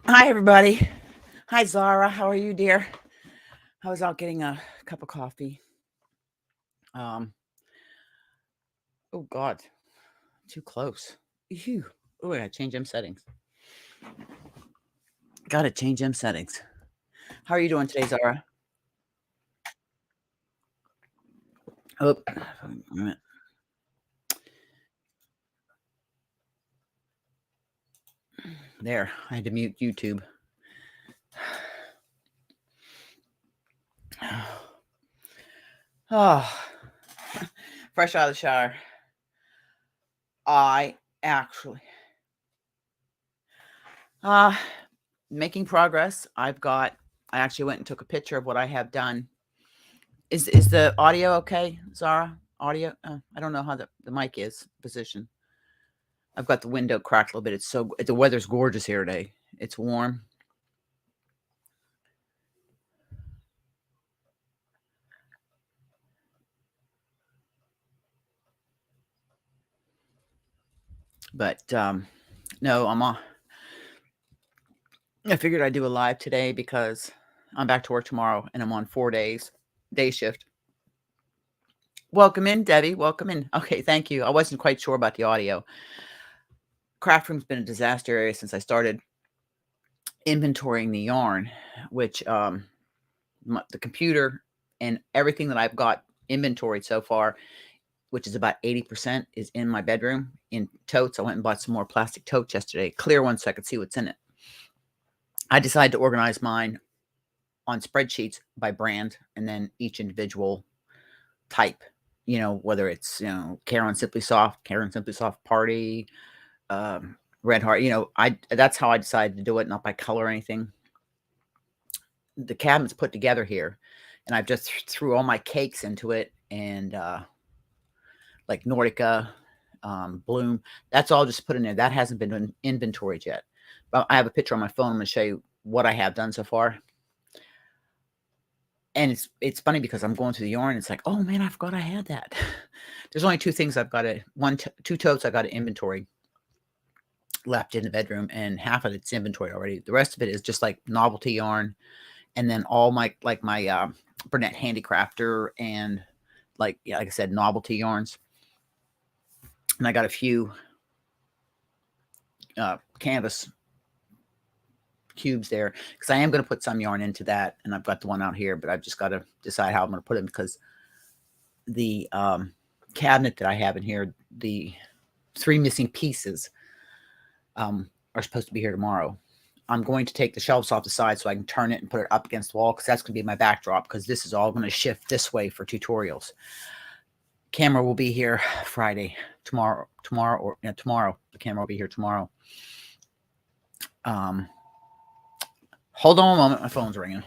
Hi, everybody. Hi, Zara. How are you, dear? I was out getting a cup of coffee. Um, oh God, too close. Ew. Oh, I gotta change them settings. Gotta change them settings. How are you doing today, Zara? Oh, wait a minute. There. I had to mute YouTube. Oh, fresh out of the shower. I actually, uh, making progress. I actually went and took a picture of what I have done. Is the audio okay, Zara? Audio? I don't know how the mic is positioned. I've got the window cracked a little bit. The weather's gorgeous here today. It's warm. But no, I figured I'd do a live today because I'm back to work tomorrow and I'm on 4 days, day shift. Welcome in, Debbie. Welcome in. Okay, thank you. I wasn't quite sure about the audio. Craft room's been a disaster area since I started inventorying the yarn, which the computer and everything that I've got inventoried so far, which is about 80%, is in my bedroom in totes. I went and bought some more plastic totes yesterday, clear ones so I could see what's in it. I decided to organize mine on spreadsheets by brand and then each individual type, whether it's, Karen Simply Soft, Party, Red Heart, that's how I decided to do it, not by color or anything. The cabinet's put together here, and I've just threw all my cakes into it, and like Nordica, Bloom, that's all just put in there. That hasn't been inventoried yet. But I have a picture on my phone. I'm going to show you what I have done so far. And it's funny because I'm going through the yarn. It's like, oh man, I forgot I had that. There's only two things I've got two totes I got to inventory left in the bedroom, and half of it's inventory already. The rest of it is just like novelty yarn, and then all my Burnett Handicrafter and like I said, novelty yarns. And I got a few canvas cubes there because I am going to put some yarn into that, and I've got the one out here, but I've just got to decide how I'm going to put it because the cabinet that I have in here, the 3 missing pieces are supposed to be here tomorrow. I'm going to take the shelves off the side so I can turn it and put it up against the wall because that's going to be my backdrop because this is all going to shift this way for tutorials. Camera will be here Friday, tomorrow. The camera will be here tomorrow. Hold on a moment. My phone's ringing.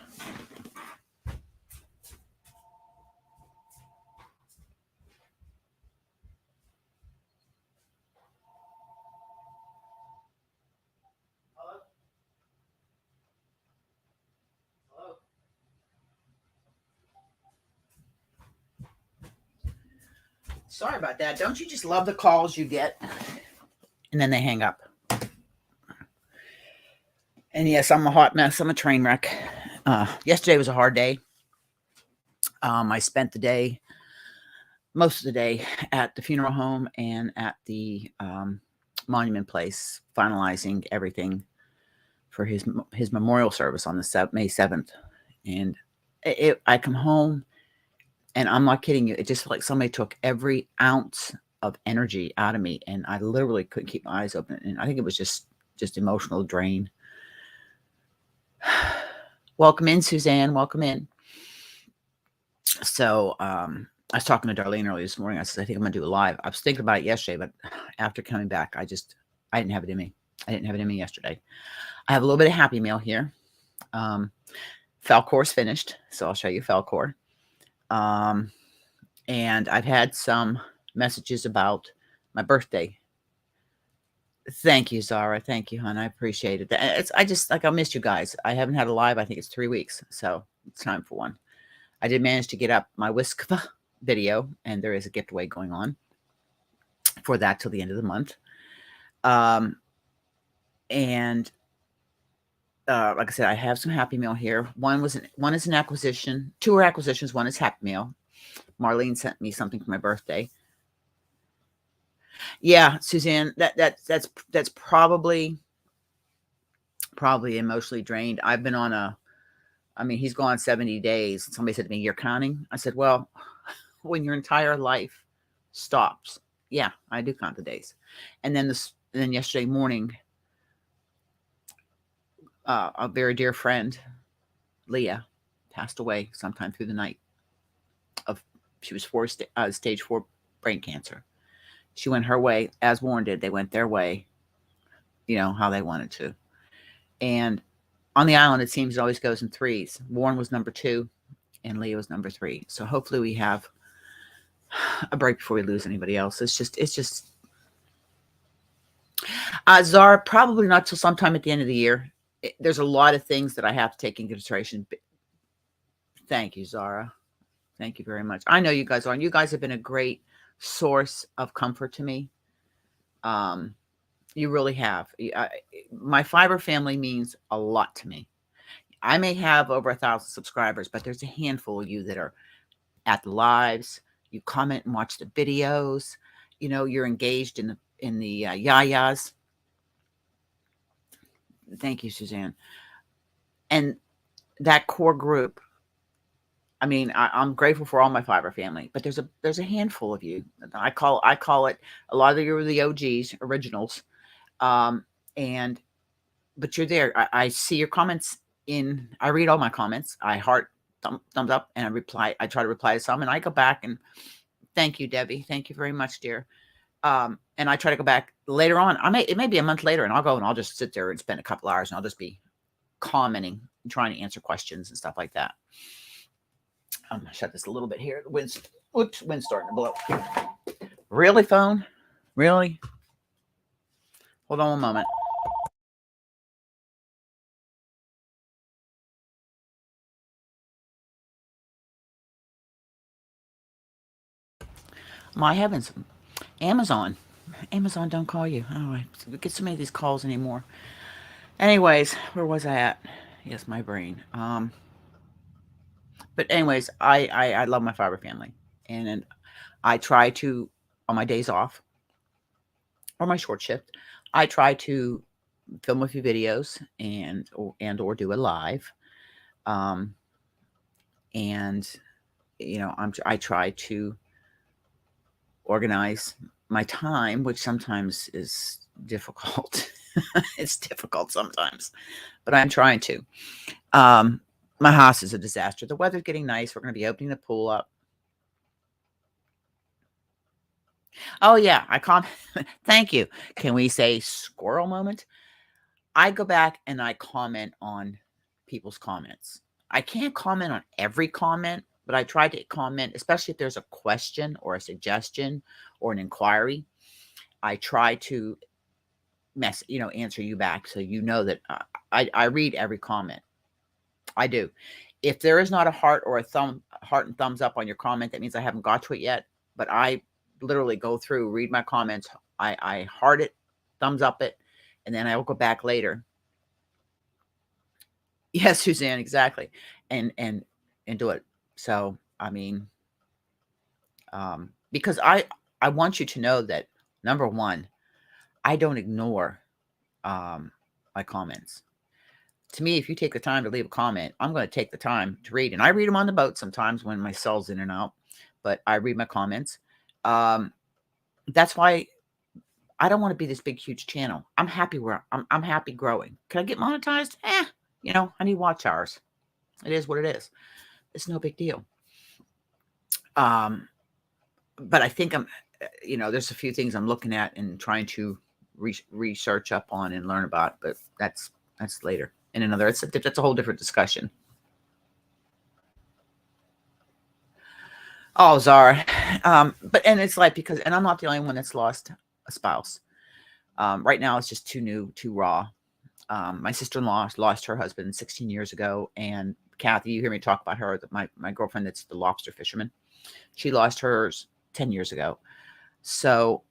Sorry about that. Don't you just love the calls you get? And then they hang up. And yes, I'm a hot mess. I'm a train wreck. Yesterday was a hard day. I spent most of the day at the funeral home and at the monument place, finalizing everything for his memorial service on the May 7th. And I come home, and I'm not kidding you. It just felt like somebody took every ounce of energy out of me, and I literally couldn't keep my eyes open. And I think it was just emotional drain. Welcome in, Suzanne. Welcome in. So I was talking to Darlene earlier this morning. I said, I think I'm going to do a live. I was thinking about it yesterday, but after coming back, I didn't have it in me. I didn't have it in me yesterday. I have a little bit of happy mail here. Falcor's finished, so I'll show you Falcor. And I've had some messages about my birthday. Thank you, Zara. Thank you, hon. I appreciate it. I missed you guys. I haven't had a live. I think it's 3 weeks, so it's time for one. I did manage to get up my whisk video, and there is a giveaway going on for that till the end of the month. And like I said, I have some Happy Meal here. One is an acquisition. Two are acquisitions. One is Happy Meal. Marlene sent me something for my birthday. Yeah, Suzanne, that's probably emotionally drained. I've been on I mean, he's gone 70 days. Somebody said to me, "You're counting?" I said, "Well, when your entire life stops, yeah, I do count the days." And then yesterday morning, a very dear friend, Leah, passed away sometime through the night. Of She was stage 4 brain cancer. She went her way, as Warren did. They went their way, how they wanted to. And on the island, it seems it always goes in threes. Warren was number 2, and Leah was number 3. So hopefully we have a break before we lose anybody else. It's just Zara, probably not till sometime at the end of the year. There's a lot of things that I have to take into consideration. Thank you, Zara. Thank you very much. I know you guys are, and you guys have been a great source of comfort to me. You really have. My fiber family means a lot to me. I may have over 1,000 subscribers, but there's a handful of you that are at the lives. You comment and watch the videos. You're engaged in the yayas. Thank you, Suzanne. And that core group. I mean, I'm grateful for all my fiber family, but there's a handful of you. I call it, a lot of you are the OGs, originals, and but you're there. I see your comments I read all my comments. I heart thumbs up, and I try to reply to some, and I go back and thank you, Debbie. Thank you very much, dear. And I try to go back later on. It may be a month later, and I'll go and I'll just sit there and spend a couple hours, and I'll just be commenting and trying to answer questions and stuff like that. I'm gonna shut this a little bit here. The wind's starting to blow. Really, phone? Really? Hold on one moment. My heavens. Amazon don't call you. Oh, I get so many of these calls anymore. Anyways, where was I at? Yes, my brain. But anyways, I love my fiber family, and I try to, on my days off or my short shift, I try to film a few videos or do a live, and I try to organize my time, which sometimes is difficult. It's difficult sometimes, but I'm trying to. My house is a disaster. The weather's getting nice. We're going to be opening the pool up. Oh yeah, thank you. Can we say squirrel moment? I go back and I comment on people's comments. I can't comment on every comment, but I try to comment, especially if there's a question or a suggestion or an inquiry. I try to answer you back, so that I read every comment. I do. If there is not a heart or heart and thumbs up on your comment, that means I haven't got to it yet. But I literally go through, read my comments. I heart it, thumbs up it, and then I will go back later. Yes, Suzanne, exactly. And do it. So, I mean, because I want you to know that, number one, I don't ignore my comments. To me, if you take the time to leave a comment, I'm going to take the time to read. And I read them on the boat sometimes when my cell's in and out, but I read my comments. That's why I don't want to be this big, huge channel. I'm happy I'm happy growing. Can I get monetized? I need watch hours. It is what it is. It's no big deal. But I think there's a few things I'm looking at and trying to research up on and learn about, but that's later. In that's a whole different discussion. Oh, Zara. And it's like, and I'm not the only one that's lost a spouse. Right now it's just too raw. My sister-in-law lost her husband 16 years ago. And Kathy, you hear me talk about her, my girlfriend that's the lobster fisherman. She lost hers 10 years ago. So,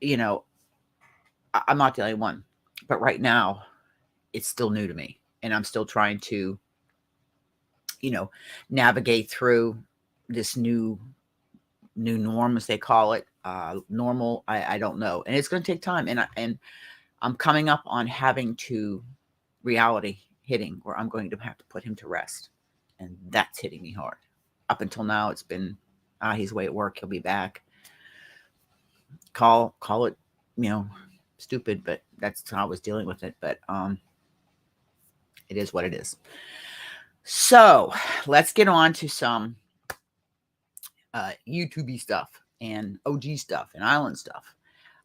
I'm not the only one. But right now, it's still new to me. and I'm still trying to, navigate through this new norm, as they call it. Normal, I don't know, and it's going to take time. And I'm coming up on having to reality hitting where I'm going to have to put him to rest, and that's hitting me hard. Up until now, it's been he's away at work. He'll be back. Call it, stupid, but that's how I was dealing with it. But it is what it is. So let's get on to some YouTube stuff and OG stuff and island stuff.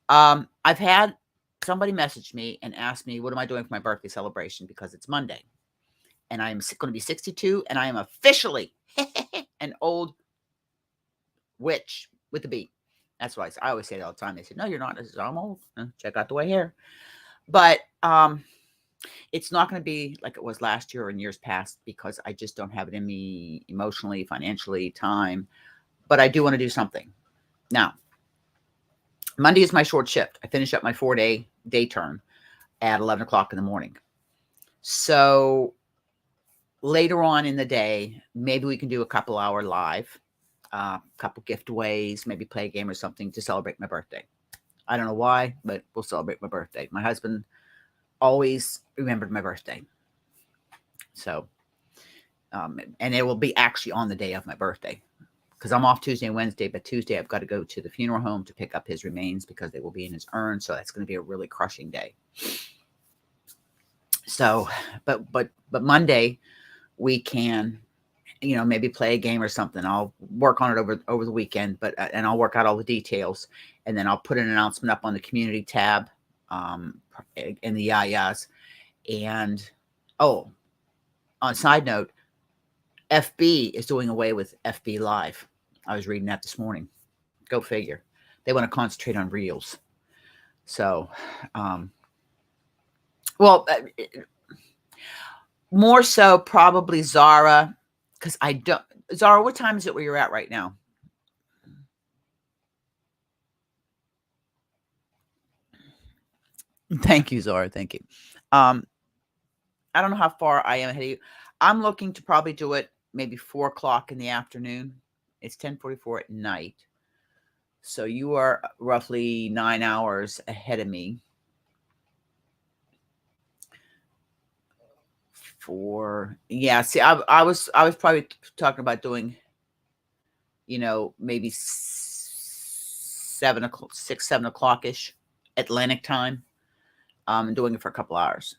I've had somebody message me and ask me, what am I doing for my birthday celebration? Because it's Monday. And I am going to be 62, and I am officially an old witch with a B. That's why I always say it all the time. They said, no, you're not. I said, I'm old. Check out the white hair. But it's not going to be like it was last year or in years past, because I just don't have it in me emotionally, financially, time. But I do want to do something. Now, Monday is my short shift. I finish up my 4-day day turn at 11 o'clock in the morning. So later on in the day, maybe we can do a couple hour live, couple giveaways, maybe play a game or something to celebrate my birthday. I don't know why, but we'll celebrate my birthday. My husband always remembered my birthday. So, and it will be actually on the day of my birthday, because I'm off Tuesday and Wednesday, but Tuesday I've got to go to the funeral home to pick up his remains because they will be in his urn. So that's going to be a really crushing day. So, but Monday we can, maybe play a game or something. I'll work on it over the weekend, and I'll work out all the details, and then I'll put an announcement up on the community tab, in the Yayas. And on side note, FB is doing away with FB Live. I was reading that this morning. Go figure. They want to concentrate on reels. So, more so probably Zara, because I don't. Zara, what time is it where you're at right now? Thank you, Zara. Thank you. I don't know how far I am ahead of you. I'm looking to probably do it maybe 4 o'clock in the afternoon. It's 10:44 at night. So you are roughly 9 hours ahead of me. See, I was probably talking about doing, maybe 7 o'clock ish Atlantic time. Doing it for a couple hours.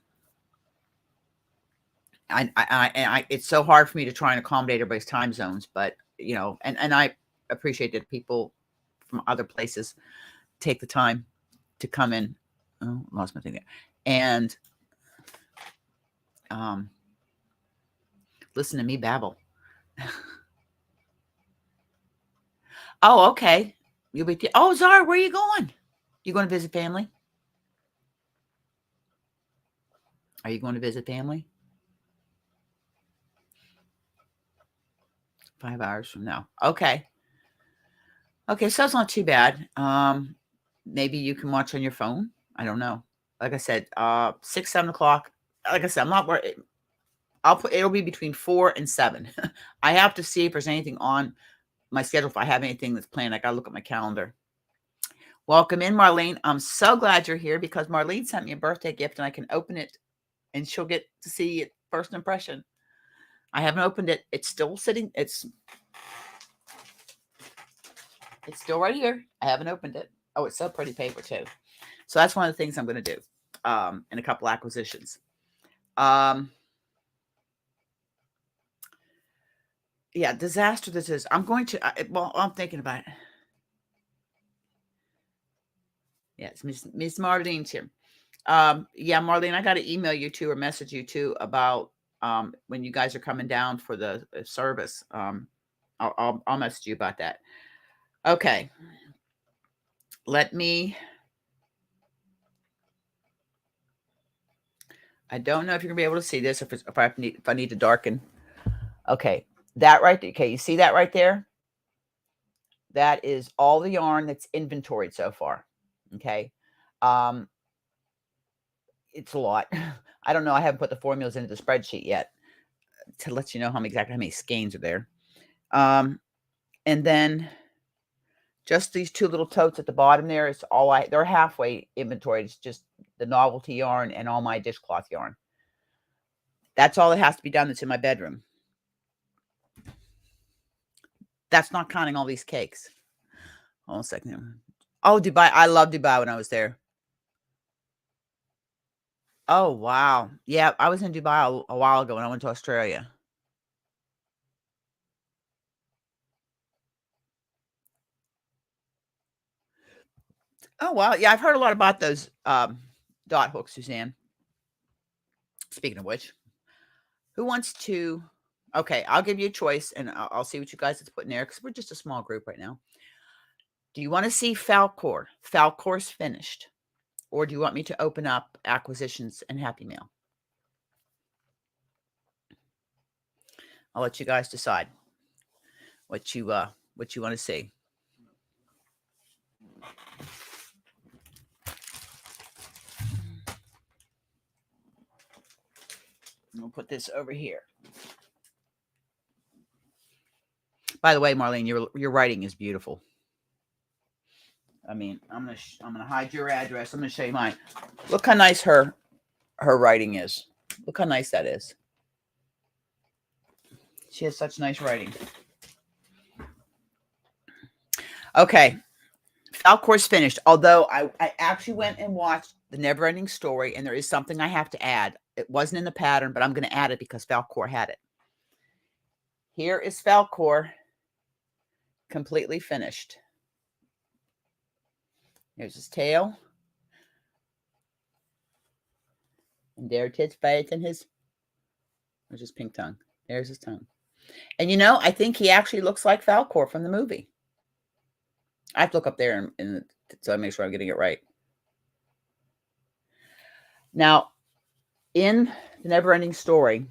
I it's so hard for me to try and accommodate everybody's time zones, but and I appreciate that people from other places take the time to come in. Oh, lost my thing there. And listen to me babble. Oh, okay. You'll be. Oh, Zara, where are you going? You going to visit family? Are you going to visit family? 5 hours from now. Okay. Okay, so it's not too bad. Maybe you can watch on your phone. I don't know. Like I said, 6, 7 o'clock. Like I said, I'm not worried. It'll be between 4 and 7. I have to see if there's anything on my schedule. If I have anything that's planned, I got to look at my calendar. Welcome in, Marlene. I'm so glad you're here, because Marlene sent me a birthday gift and I can open it and she'll get to see it first impression. I haven't opened it. It's still sitting. It's still right here. I haven't opened it. Oh, it's so pretty paper too. So that's one of the things I'm going to do, in a couple acquisitions. Yeah, disaster this is. I'm going to, I'm thinking about it. Yes, Miss Marlene's here. Yeah, Marlene, I got to email you too, or message you too, about when you guys are coming down for the service. I'll message you about that. Okay. I don't know if you're gonna be able to see this, if I need to darken. Okay, that right there. Okay, you see that right there? That is all the yarn that's inventoried so far. Okay. It's a lot. I don't know. I haven't put the formulas into the spreadsheet yet to let you know exactly how many skeins are there. And then just these 2 little totes at the bottom there is all they're halfway inventory. It's just the novelty yarn and all my dishcloth yarn. That's all that has to be done that's in my bedroom. That's not counting all these cakes. Hold on a second. Oh, Dubai. I loved Dubai when I was there. Oh, wow. Yeah, I was in Dubai a while ago when I went to Australia. Oh, wow. Yeah, I've heard a lot about those dot hooks, Suzanne. Speaking of which, who wants to... Okay, I'll give you a choice, and I'll see what you guys have put in there, because we're just a small group right now. Do you want to see Falcor? Falcor's finished. Or do you want me to open up acquisitions and Happy Mail? I'll let you guys decide what you want to see. We'll put this over here. By the way, Marlene, your writing is beautiful. I mean, I'm gonna hide your address. I'm gonna show you mine. Look how nice her writing is. Look how nice that is. She has such nice writing. Okay, Falcor's finished. Although I actually went and watched the Never-Ending Story, and there is something I have to add. It wasn't in the pattern, but I'm going to add it because Falcor had it. Here is Falcor, completely finished. Here's his tail. And there's his face and his... Where's his pink tongue? There's his tongue. And I think he actually looks like Falcor from the movie. I have to look up there so I make sure I'm getting it right. Now, in the Never-Ending Story,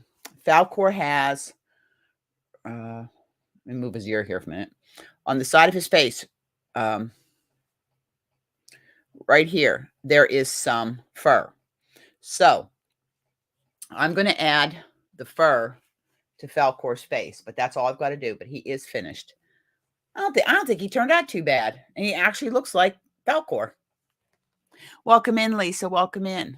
Falcor has... let me move his ear here for a minute. On the side of his face, right here, there is some fur. So, I'm going to add the fur to Falcor's face, but that's all I've got to do. But he is finished. I don't think he turned out too bad, and he actually looks like Falcor. Welcome in, Lisa. Welcome in.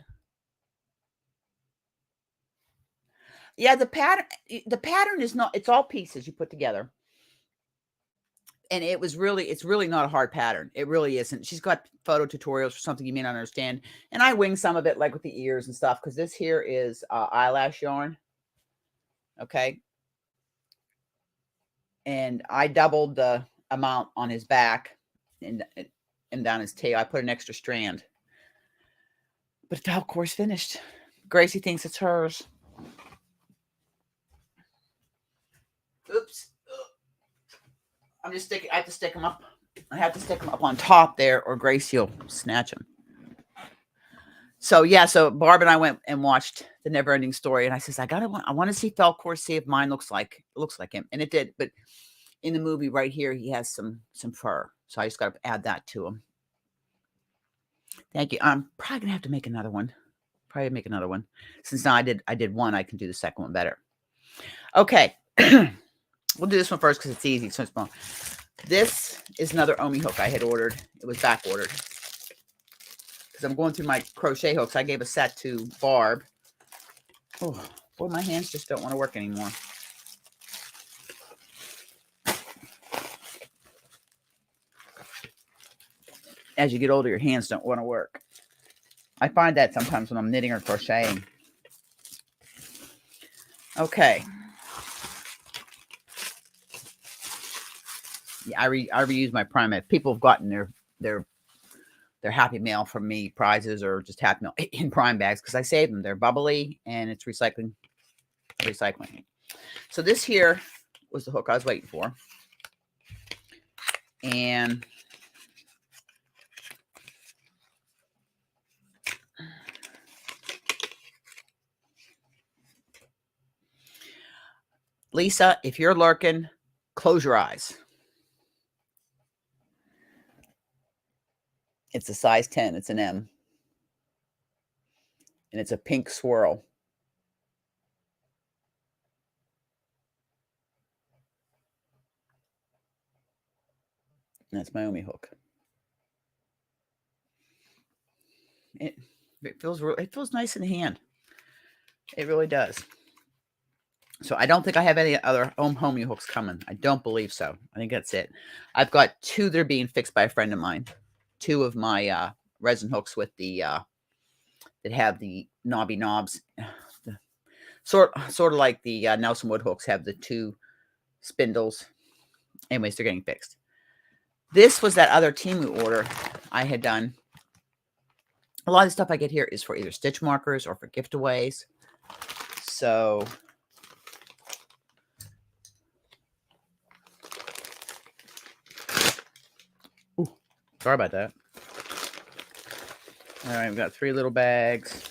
Yeah, the pattern is not... It's all pieces you put together, and it's really not a hard pattern. It really isn't. She's got photo tutorials for something you may not understand, and I wing some of it, like with the ears and stuff, because this here is eyelash yarn. Okay. And I doubled the amount on his back and down his tail. I put an extra strand. But Falcor's finished. Gracie thinks it's hers. Oops. I have to stick them up. I have to stick them up on top there, or Gracie will snatch them. So yeah, so Barb and I went and watched the Never-Ending Story, and I says, I want to see Falcor, see if mine looks like him, and it did. But in the movie right here, he has some fur, so I just got to add that to him. Thank you. I'm probably gonna have to make another one. Since now I did one, I can do the second one better. Okay, we'll do this one first because it's easy. So small. This is another Omi hook I had ordered. It was back ordered. I'm going through my crochet hooks. I gave a set to Barb. Oh, boy, my hands just don't want to work anymore. As you get older, your hands don't want to work. I find that sometimes when I'm knitting or crocheting. Okay. Yeah, I reuse my Prime. People have gotten their Happy Mail from me, prizes or just Happy Mail in Prime bags, because I save them. They're bubbly and it's recycling. So this here was the hook I was waiting for. And Lisa, if you're lurking, close your eyes. It's a size 10. It's an M. And it's a pink swirl. That's my Omi hook. It feels nice in the hand. It really does. So I don't think I have any other Omi hooks coming. I don't believe so. I think that's it. I've got 2 that are being fixed by a friend of mine. 2 of my resin hooks with the that have the knobby knobs. Sort of like the Nelson Wood hooks have the 2 spindles. Anyways, they're getting fixed. This was that other Temu order I had done. A lot of the stuff I get here is for either stitch markers or for giveaways. So ooh, sorry about that. All right, we've got 3 little bags.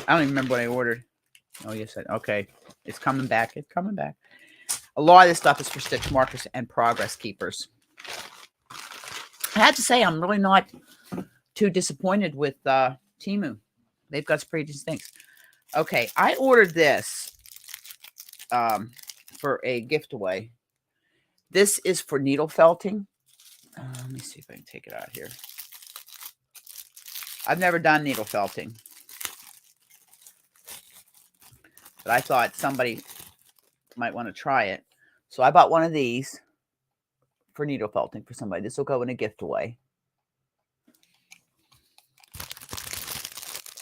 I don't even remember what I ordered. Oh, yes, okay. It's coming back. It's coming back. A lot of this stuff is for stitch markers and progress keepers. I have to say, I'm really not too disappointed with Temu. They've got some pretty decent things. Okay, I ordered this for a giveaway. This is for needle felting. Let me see if I can take it out here. I've never done needle felting, but I thought somebody might want to try it. So I bought one of these for needle felting for somebody. This will go in a giveaway.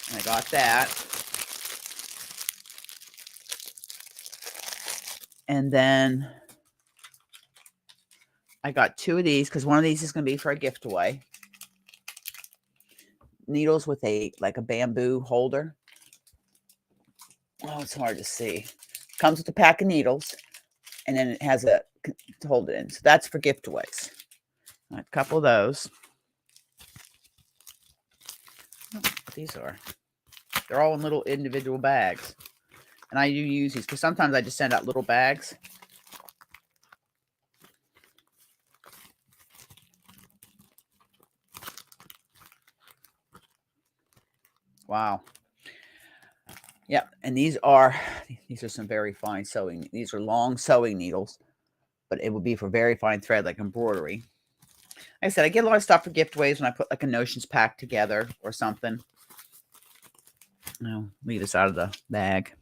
And I got that. And then I got 2 of these because one of these is going to be for a giveaway. Needles with a bamboo holder. Oh, it's hard to see. Comes with a pack of needles, and then it has a to hold it in. So that's for giveaways. A couple of those. I don't know what these are. They're all in little individual bags. And I do use these because sometimes I just send out little bags. Wow. Yep. And these are some very fine sewing. These are long sewing needles, but it would be for very fine thread like embroidery. Like I said, I get a lot of stuff for giveaways when I put like a notions pack together or something. I'll leave this out of the bag.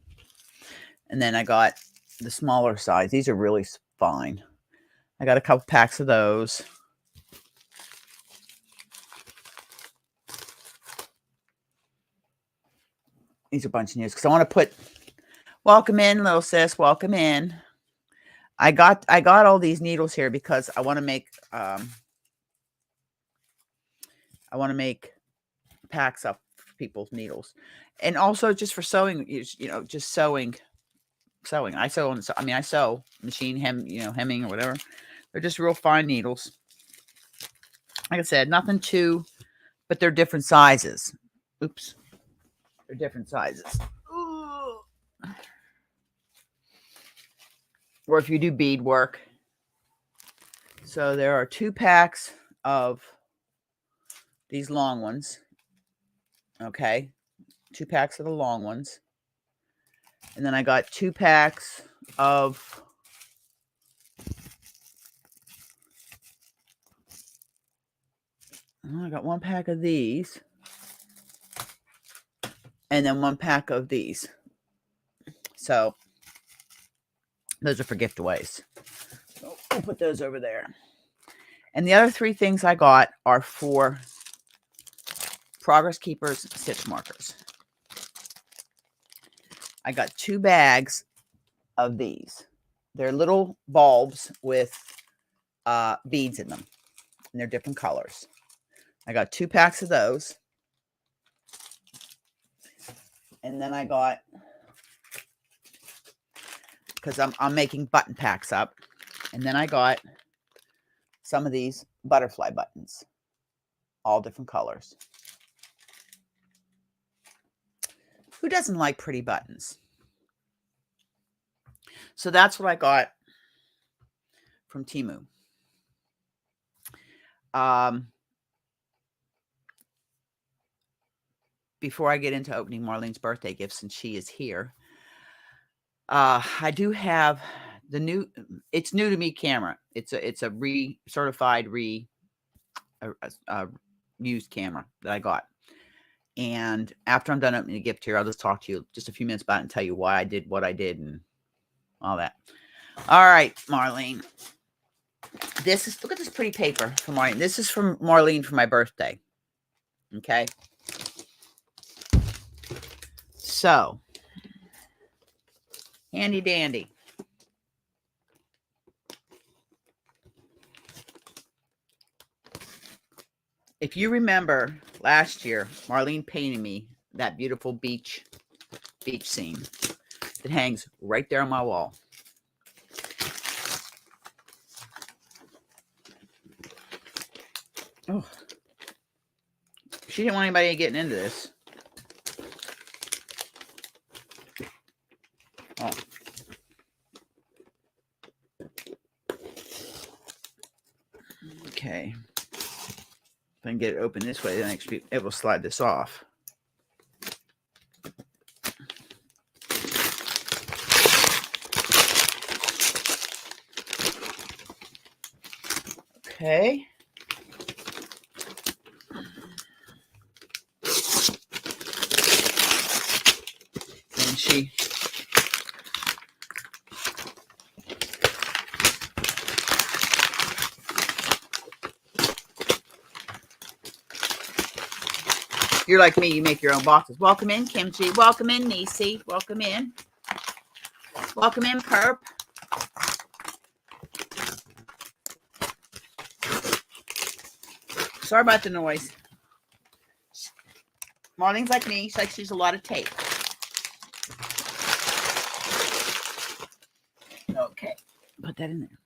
And then I got the smaller size. These are really fine. I got a couple packs of those. These are a bunch of news because I want to put, welcome in, little sis, welcome in. I got all these needles here because I want to make packs up for people's needles, and also just for sewing. Just sewing. I sew on. I mean, I sew machine hemming or whatever. They're just real fine needles. Like I said, nothing too, but they're different sizes. Oops. They're different sizes. Ooh. Or if you do bead work. So there are 2 packs of these long ones. Okay. 2 packs of the long ones. And then I got 2 packs of I got 1 pack of these. And then 1 pack of these. So those are for giveaways. So we'll put those over there. And the other 3 things I got are for progress keepers, stitch markers. I got 2 bags of these. They're little bulbs with beads in them. And they're different colors. I got 2 packs of those. And then I got, because I'm making button packs up. And then I got some of these butterfly buttons. All different colors. Who doesn't like pretty buttons? So that's what I got from Temu. Before I get into opening Marlene's birthday gifts, since she is here, I do have it's new to me camera. It's a certified used camera that I got. And after I'm done opening the gift here, I'll just talk to you just a few minutes about it and tell you why I did what I did and all that. All right, Marlene. Look at this pretty paper from Marlene. This is from Marlene for my birthday. Okay. So, handy dandy. If you remember last year, Marlene painted me that beautiful beach scene that hangs right there on my wall. Oh, she didn't want anybody getting into this. Oh. Okay. If I can get it open this way, then actually it will slide this off. Okay. And she You're like me, you make your own boxes. Welcome in, Kimchi. Welcome in, Nisi. Welcome in. Welcome in, Perp. Sorry about the noise. Marlene's like me. She likes to use a lot of tape. Okay. Put that in there.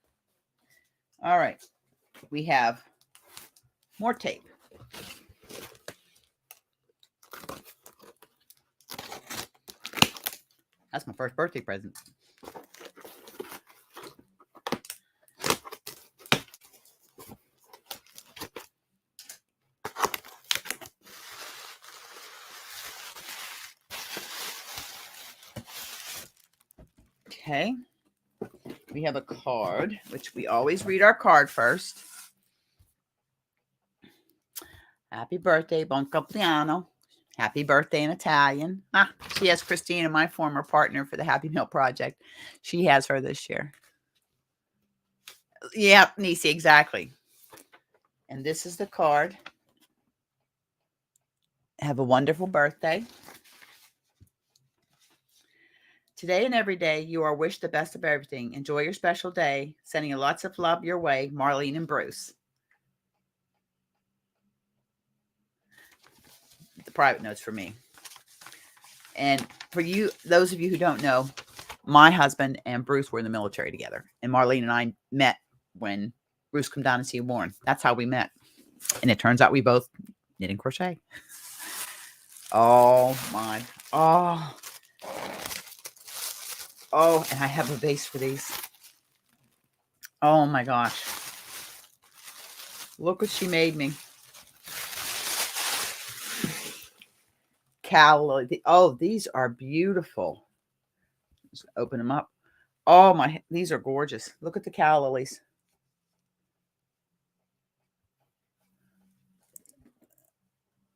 All right. We have more tape. That's my first birthday present. Okay. We have a card, which we always read our card first. Happy birthday, buon compleanno. Happy birthday in Italian. She has Christina, my former partner for the Happy Meal Project. She has her this year. Yeah, Nisi, exactly. And this is the card. Have a wonderful birthday. Today and every day, you are wished the best of everything. Enjoy your special day. Sending you lots of love your way, Marlene and Bruce. The private notes for me. And for you, those of you who don't know, my husband and Bruce were in the military together. And Marlene and I met when Bruce came down to see Warren. That's how we met. And it turns out we both knit and crochet. Oh, my. Oh, and I have a base for these. Oh, my gosh. Look what she made me. Calla. Oh, these are beautiful. Just open them up. Oh, these are gorgeous. Look at the calla lilies.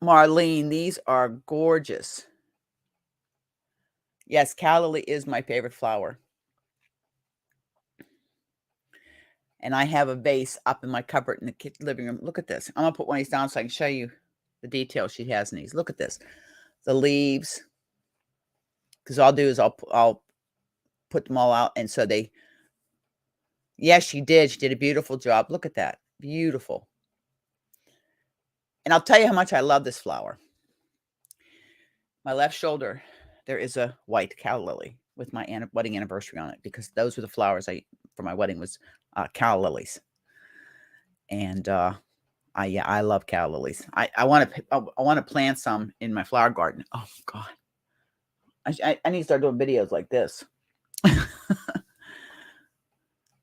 Marlene, these are gorgeous. Yes, calla lily is my favorite flower. And I have a vase up in my cupboard in the living room. Look at this. I'm going to put one of these down so I can show you the details she has in these. Look at this. The leaves. Because all I'll do is I'll put them all out. And so yes, she did. She did a beautiful job. Look at that. Beautiful. And I'll tell you how much I love this flower. My left shoulder, there is a white calla lily with my wedding anniversary on it, because those were the flowers for my wedding was calla lilies. And I love calla lilies. I want to plant some in my flower garden. Oh God, I need to start doing videos like this.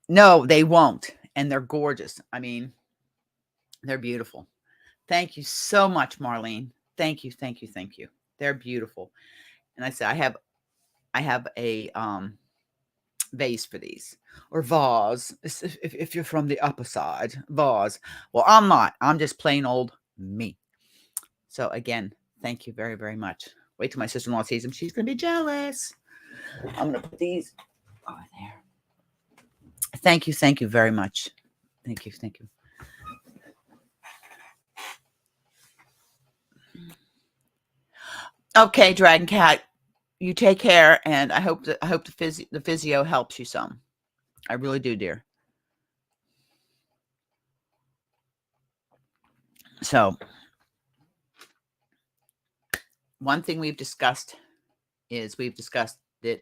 No, they won't, and they're gorgeous. I mean, they're beautiful. Thank you so much, Marlene. Thank you, thank you, thank you. They're beautiful. And I said I have a vase for these, or vase if you're from the upper side, vase. Well, I'm not. I'm just plain old me. So again, thank you very, very much. Wait till my sister-in-law sees them. She's going to be jealous. I'm going to put these over there. Thank you very much. Thank you. Okay, Dragon Cat, you take care, and I hope the physio helps you some. I really do, dear. So, one thing we've discussed that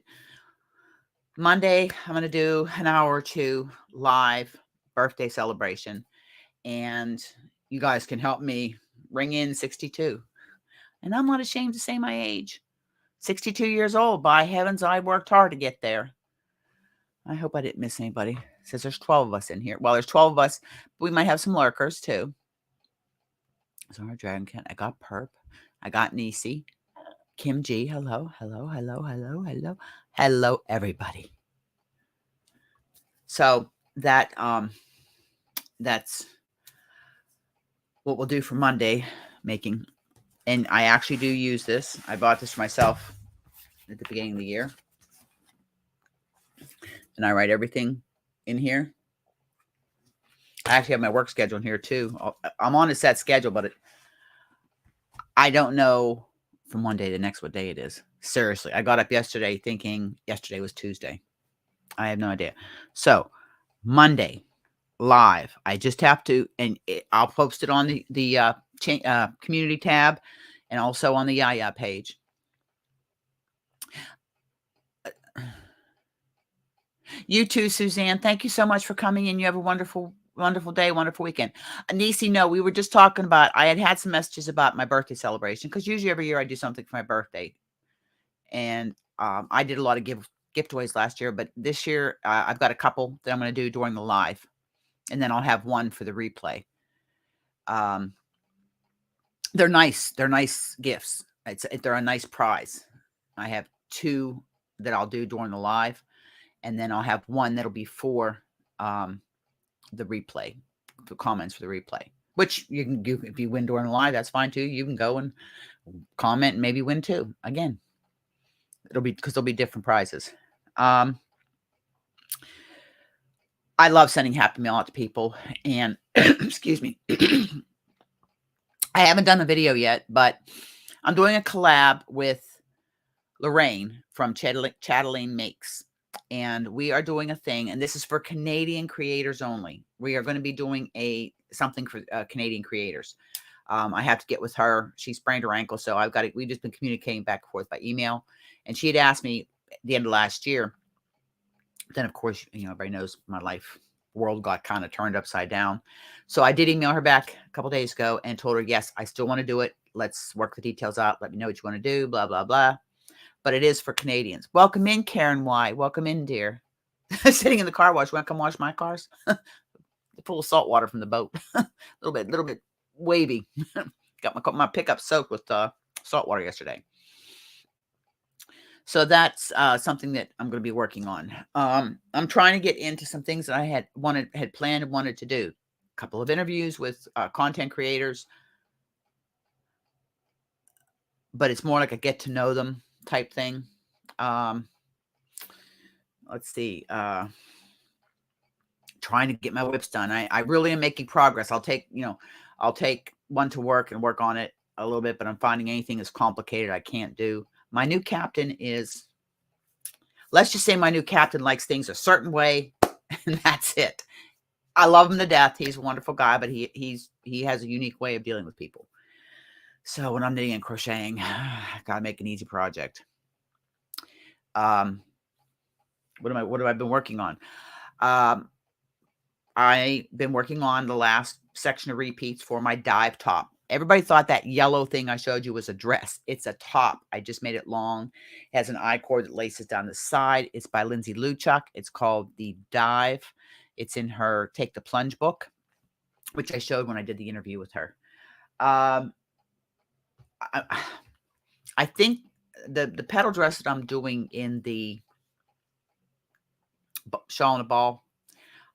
Monday I'm going to do an hour or two live birthday celebration, and you guys can help me ring in 62. And I'm not ashamed to say my age. 62 years old. By heavens, I worked hard to get there. I hope I didn't miss anybody. It says there's 12 of us in here. Well, there's 12 of us. But we might have some lurkers, too. So our Dragon Cat. I got Perp. I got Nisi. Kim G. Hello. Hello, everybody. So that's what we'll do for Monday making. And I actually do use this. I bought this for myself at the beginning of the year. And I write everything in here. I actually have my work schedule in here too. I'm on a set schedule, but I don't know from one day to the next what day it is. Seriously, I got up yesterday thinking yesterday was Tuesday. I have no idea. So Monday live. I just have to, and I'll post it on the community tab, and also on the Yaya page. You too, Suzanne. Thank you so much for coming in. You have a wonderful day, wonderful weekend. Nisi, no, we were just talking about, I had some messages about my birthday celebration, because usually every year I do something for my birthday. And I did a lot of giveaways last year, but this year I've got a couple that I'm going to do during the live. And then I'll have one for the replay. They're nice. They're nice gifts. They're a nice prize. I have 2 that I'll do during the live. And then I'll have one that'll be for the replay, the comments for the replay, which you can do if you win during the live. That's fine too. You can go and comment and maybe win too. Again, because there'll be different prizes. I love sending Happy Mail out to people, and excuse me. I haven't done a video yet, but I'm doing a collab with Lorraine from Chatelaine Makes. And we are doing a thing, and this is for Canadian creators only. We are going to be doing something for Canadian creators. I have to get with her. She sprained her ankle, so we've just been communicating back and forth by email. And she had asked me at the end of last year. Then, of course, everybody knows my life world got kind of turned upside down. So I did email her back a couple days ago and told her, yes, I still want to do it. Let's work the details out. Let me know what you want to do, blah, blah, blah. But it is for Canadians. Welcome in, Karen Y. Welcome in, dear. Sitting in the car wash. Want to come wash my cars? Full of salt water from the boat. A little bit wavy. Got my pickup soaked with salt water yesterday. So that's something that I'm going to be working on. I'm trying to get into some things that I had planned and wanted to do. A couple of interviews with content creators. But it's more like a get to know them type thing. Let's see. Trying to get my whips done. I really am making progress. I'll take one to work and work on it a little bit, but I'm finding anything that's complicated I can't do. My new captain is, let's just say my new captain likes things a certain way, and that's it. I love him to death. He's a wonderful guy, but he has a unique way of dealing with people. So when I'm knitting and crocheting, I gotta make an easy project. What have I been working on? I've been working on the last section of repeats for my dive top. Everybody thought that yellow thing I showed you was a dress. It's a top. I just made it long. It has an I-cord that laces down the side. It's by Lindsay Luchuk. It's called The Dive. It's in her Take the Plunge book, which I showed when I did the interview with her. I think the pedal dress that I'm doing in the shawl and a ball.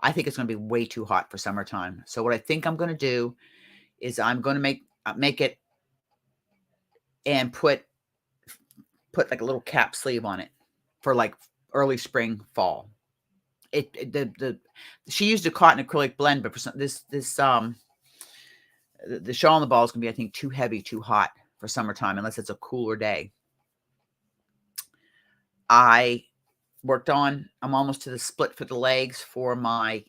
I think it's going to be way too hot for summertime. So what I think I'm going to do is I'm going to make it and put like a little cap sleeve on it for like early spring, fall. She used a cotton acrylic blend, but for the shawl and the ball is going to be, I think, too heavy, too hot for summertime, unless it's a cooler day. I'm almost to the split for the legs for my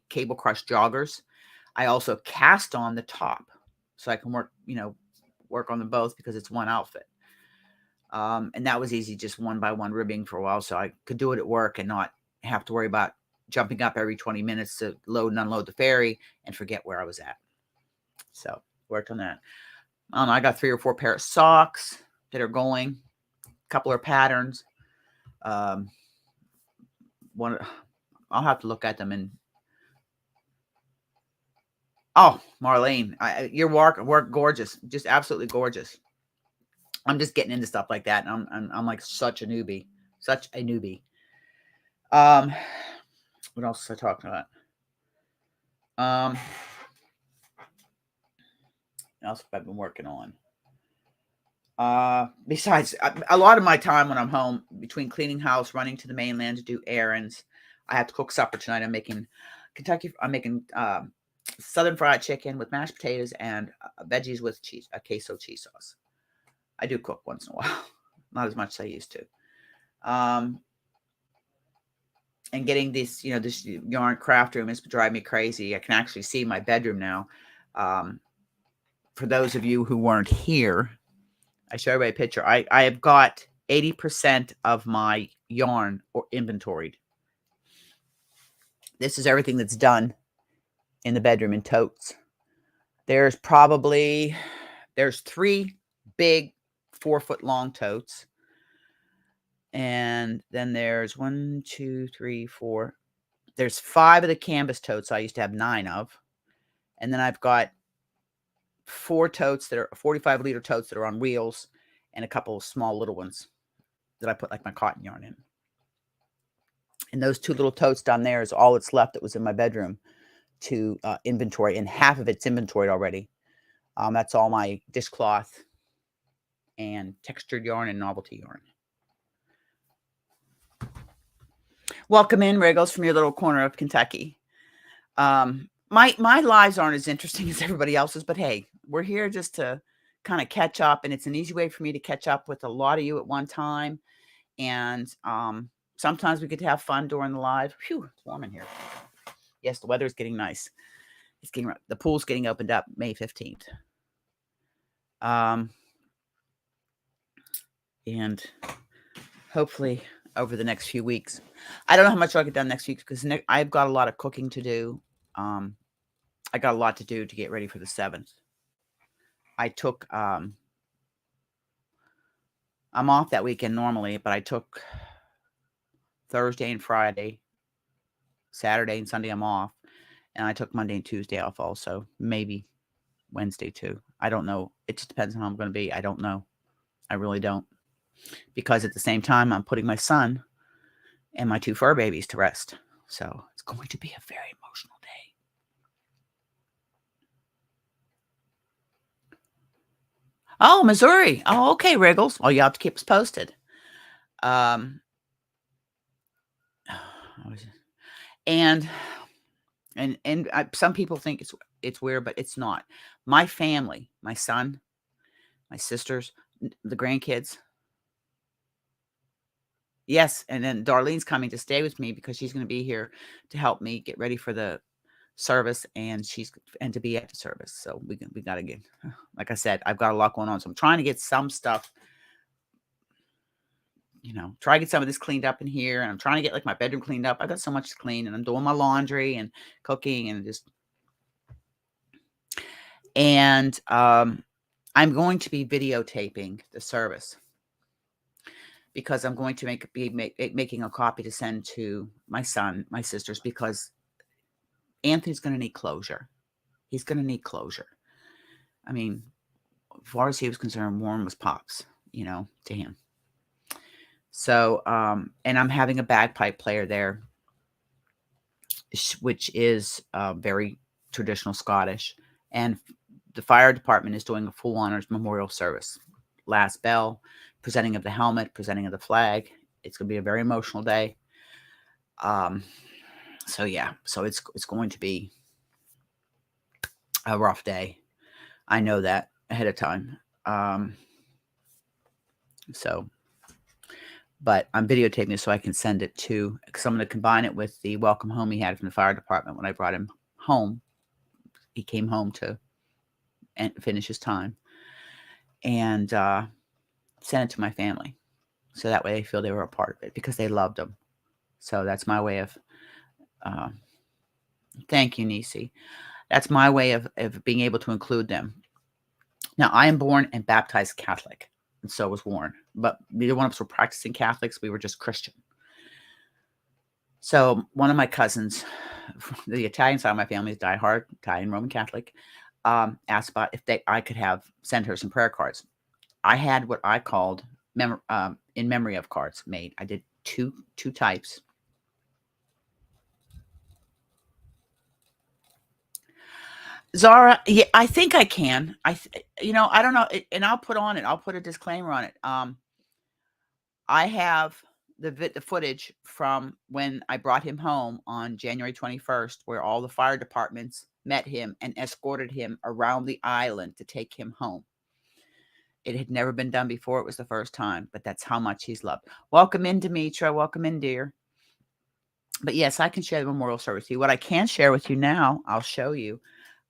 cable crush joggers. I also cast on the top so I can work on them both because it's one outfit. And that was easy, just one by one ribbing for a while. So I could do it at work and not have to worry about jumping up every 20 minutes to load and unload the ferry and forget where I was at. So worked on that. I got 3 or 4 pair of socks that are going, a couple of patterns. One, I'll have to look at them and, oh, Marlene, your work gorgeous, just absolutely gorgeous. I'm just getting into stuff like that, and I'm like such a newbie. What else was I talking about? What else have I been working on? Besides, a lot of my time when I'm home, between cleaning house, running to the mainland to do errands, I have to cook supper tonight. I'm making Southern fried chicken with mashed potatoes and veggies with cheese, a queso cheese sauce. I do cook once in a while, not as much as I used to. And getting this yarn craft room is driving me crazy. I can actually see my bedroom now. For those of you who weren't here, I show everybody a picture. I have got 80% of my yarn inventoried. This is everything that's done in the bedroom in totes. There's 3 big 4-foot long totes. And then there's 1, 2, 3, 4. There's 5 of the canvas totes I used to have 9 of. And then I've got 4 totes that are 45-liter totes that are on wheels, and a couple of small little ones that I put like my cotton yarn in. And those 2 little totes down there is all that's left that was in my bedroom to inventory, and half of it's inventoried already. That's all my dishcloth and textured yarn and novelty yarn. Welcome in, Wriggles, from your little corner of Kentucky. My lives aren't as interesting as everybody else's, but hey, we're here just to kind of catch up, and it's an easy way for me to catch up with a lot of you at one time. And sometimes we get to have fun during the live. Phew, it's warm in here. Yes, the weather is getting nice. The pool's getting opened up May 15th. And hopefully over the next few weeks. I don't know how much I'll get done next week because I've got a lot of cooking to do. I got a lot to do to get ready for the 7th. I took, I'm off that weekend normally, but I took Thursday and Friday, Saturday and Sunday I'm off. And I took Monday and Tuesday off also, maybe Wednesday too. I don't know. It just depends on how I'm going to be. I don't know. I really don't. Because at the same time, I'm putting my son and my 2 fur babies to rest. So it's going to be a very emotional day. Oh, Missouri. Oh, okay, Wriggles. Oh, you have to keep us posted. And some people think it's weird, but it's not. My family, my son, my sisters, the grandkids. Yes, and then Darlene's coming to stay with me because she's going to be here to help me get ready for the service, and to be at the service. So we got to get, like I said, I've got a lot going on. So I'm trying to get some stuff, try to get some of this cleaned up in here. And I'm trying to get like my bedroom cleaned up. I got so much to clean, and I'm doing my laundry and cooking and I'm going to be videotaping the service because I'm going to be making a copy to send to my son, my sisters, because Anthony's going to need closure. He's going to need closure. I mean, as far as he was concerned, Warren was Pops, to him. So, and I'm having a bagpipe player there which is very traditional Scottish. And the fire department is doing a full honors memorial service. Last bell, presenting of the helmet, presenting of the flag. It's going to be a very emotional day. So yeah, so it's going to be a rough day. I know that ahead of time. So, but I'm videotaping this so I can send it to, because I'm going to combine it with the welcome home he had from the fire department when I brought him home. He came home to finish his time, and send it to my family, so that way they feel they were a part of it because they loved him. So that's my way of. Thank you, Nisi. That's my way of being able to include them. Now, I am born and baptized Catholic, and so was Warren. But neither one of us were practicing Catholics. We were just Christian. So one of my cousins, the Italian side of my family is diehard Italian Roman Catholic, asked about if I could send her some prayer cards. I had what I called in memory of cards made. I did two types. Zara, yeah, I think I can. I don't know, and I'll put a disclaimer on it. I have the footage from when I brought him home on January 21st, where all the fire departments met him and escorted him around the island to take him home. It had never been done before. It was the first time, but that's how much he's loved. Welcome in, Demetra. Welcome in, dear. But yes, I can share the memorial service with you. What I can share with you now, I'll show you.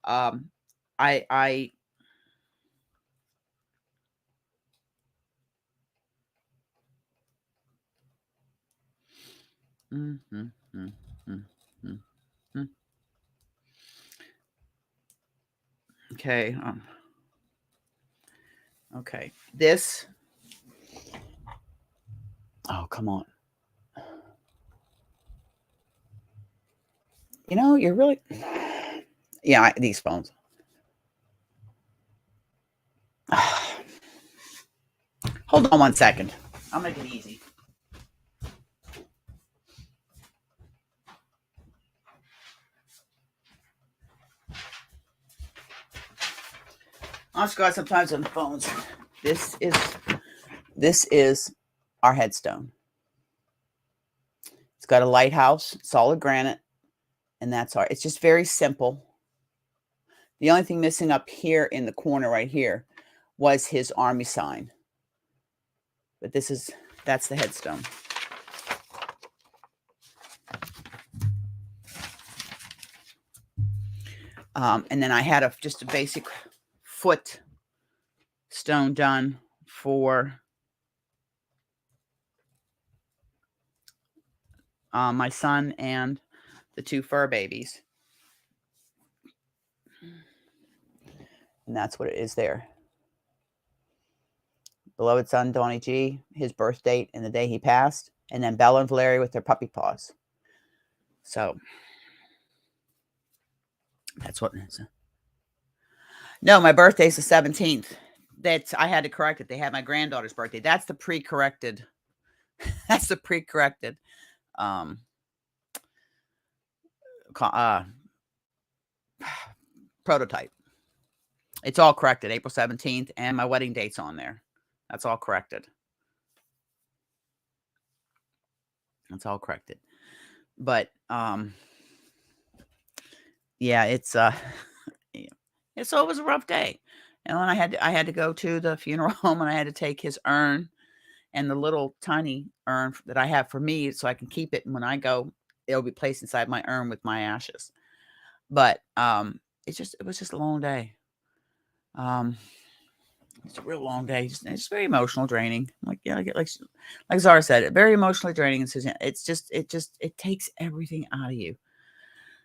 I okay. Okay. This. Oh, come on. You're really. Yeah, these phones. Hold on one second. I'll make it easy. I'm Scott sometimes on the phones. This is our headstone. It's got a lighthouse, solid granite, and it's just very simple. The only thing missing up here in the corner right here was his army sign. But that's the headstone. And then I had just a basic foot stone done for my son and the two fur babies. And that's what it is there. Beloved son, Donnie G, his birth date and the day he passed. And then Bella and Valeria with their puppy paws. So that's what it is. No, my birthday's the 17th. I had to correct it. They had my granddaughter's birthday. That's the pre-corrected. That's the pre-corrected prototype. It's all corrected. April 17th, and my wedding date's on there. That's all corrected. That's all corrected. But yeah, it's so it was a rough day. And then I had to go to the funeral home, and I had to take his urn and the little tiny urn that I have for me so I can keep it. And when I go, it'll be placed inside my urn with my ashes. But it was just a long day. It's a real long day. It's very emotional, draining. Like Zara said, very emotionally draining. And Suzanne, it takes everything out of you.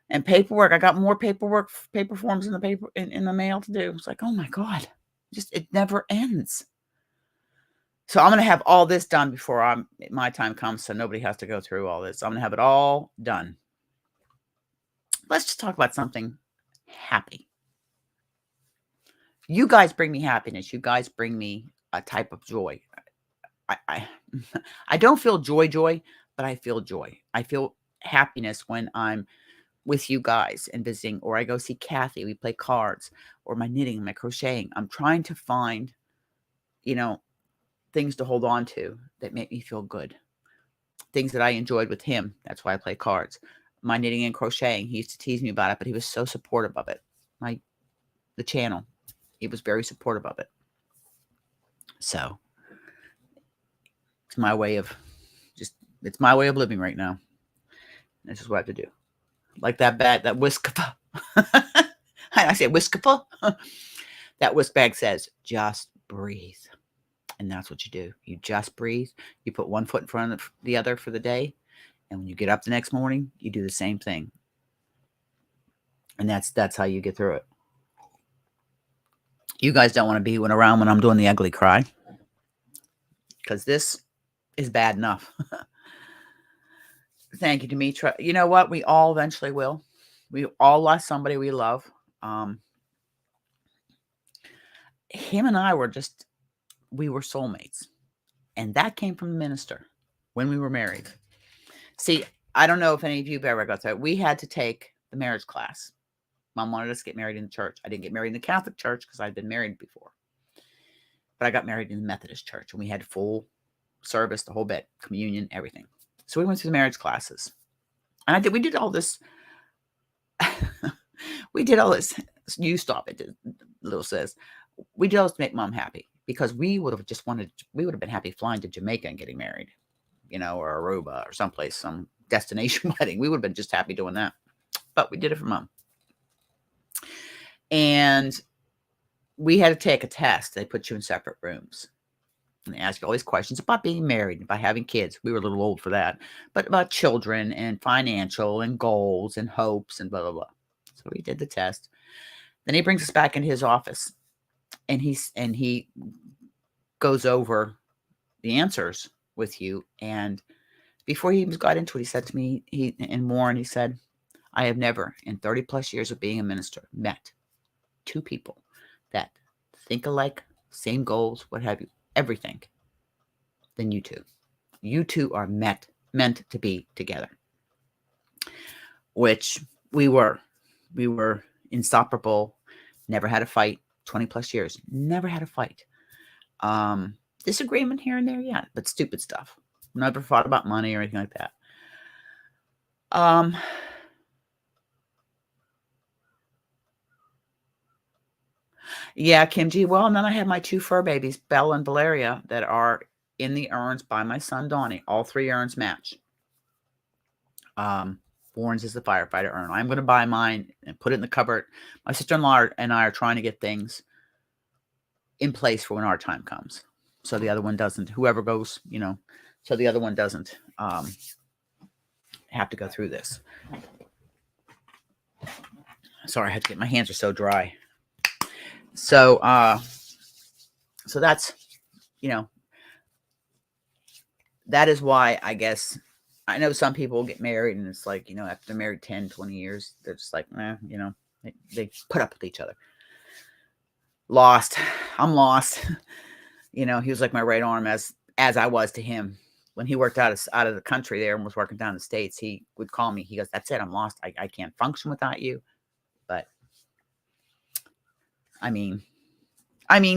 And paperwork, I got more paper forms in the mail to do. It's like, oh my God, it never ends. So I'm going to have all this done before my time comes, so nobody has to go through all this. I'm going to have it all done. Let's just talk about something happy. You guys bring me happiness. You guys bring me a type of joy. I don't feel joy, but I feel joy. I feel happiness when I'm with you guys and visiting, or I go see Kathy, we play cards, or my knitting, my crocheting. I'm trying to find, things to hold on to that make me feel good. Things that I enjoyed with him. That's why I play cards. My knitting and crocheting, he used to tease me about it, but he was so supportive of it. The channel, he was very supportive of it. So it's my way of living right now. This is what I have to do. Like that bag, that whisk. I say whiskapa. That whisk bag says, just breathe. And that's what you do. You just breathe. You put one foot in front of the other for the day. And when you get up the next morning, you do the same thing. And that's how you get through it. You guys don't want to be around when I'm doing the ugly cry, because this is bad enough. Thank you, Demetra. You know what? We all eventually will. We all lost somebody we love. Him and I were soulmates. And that came from the minister when we were married. See, I don't know if any of you have ever got that. We had to take the marriage class. Mom wanted us to get married in the church. I didn't get married in the Catholic church because I'd been married before. But I got married in the Methodist church, and we had full service, the whole bit, communion, everything. So we went through the marriage classes. And we did all this. We did all this. You stop it, Little says. We did all this to make Mom happy, because we would have been happy flying to Jamaica and getting married, or Aruba or someplace, some destination wedding. We would have been just happy doing that. But we did it for Mom. And we had to take a test. They put you in separate rooms. And they ask you all these questions about being married, about having kids. We were a little old for that. But about children and financial and goals and hopes and blah, blah, blah. So we did the test. Then he brings us back into his office. And he goes over the answers with you. And before he even got into it, he said to me, he said, I have never, in 30 plus years of being a minister, met two people that think alike, same goals, what have you, everything, than you two. You two are meant to be together. Which we were. We were inseparable, never had a fight, 20 plus years, never had a fight. Disagreement here and there, yeah, but stupid stuff. Never fought about money or anything like that. Yeah, Kim G. Well, and then I have my two fur babies, Belle and Valeria, that are in the urns by my son, Donnie. All three urns match. Warren's is the firefighter urn. I'm going to buy mine and put it in the cupboard. My sister-in-law and I are trying to get things in place for when our time comes. So the other one doesn't, whoever goes, so the other one doesn't have to go through this. Sorry, I had to get, my hands are so dry. So, so that's, that is why, I guess, I know some people get married and it's like, after they're married 10, 20 years, they're just like, they put up with each other. Lost. I'm lost. He was like my right arm as I was to him. When he worked out of the country there and was working down in the States, he would call me. He goes, that's it. I'm lost. I can't function without you. But I mean,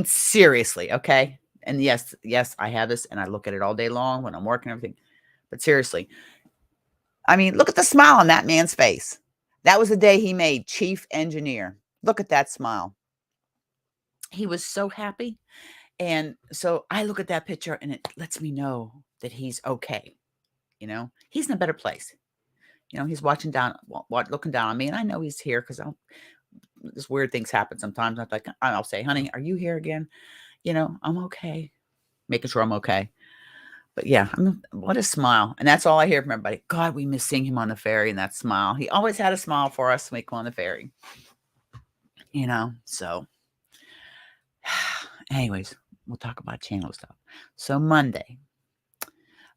seriously. Okay. And yes, I have this and I look at it all day long when I'm working and everything. But seriously, look at the smile on that man's face. That was the day he made chief engineer. Look at that smile. He was so happy. And so I look at that picture and it lets me know that he's okay. He's in a better place. He's looking down on me, and I know he's here because this weird things happen sometimes. I'll say, honey, are you here again? I'm okay. Making sure I'm okay. But yeah, what a smile. And that's all I hear from everybody. God, we miss seeing him on the ferry and that smile. He always had a smile for us when we come on the ferry. So anyways, we'll talk about channel stuff. So Monday,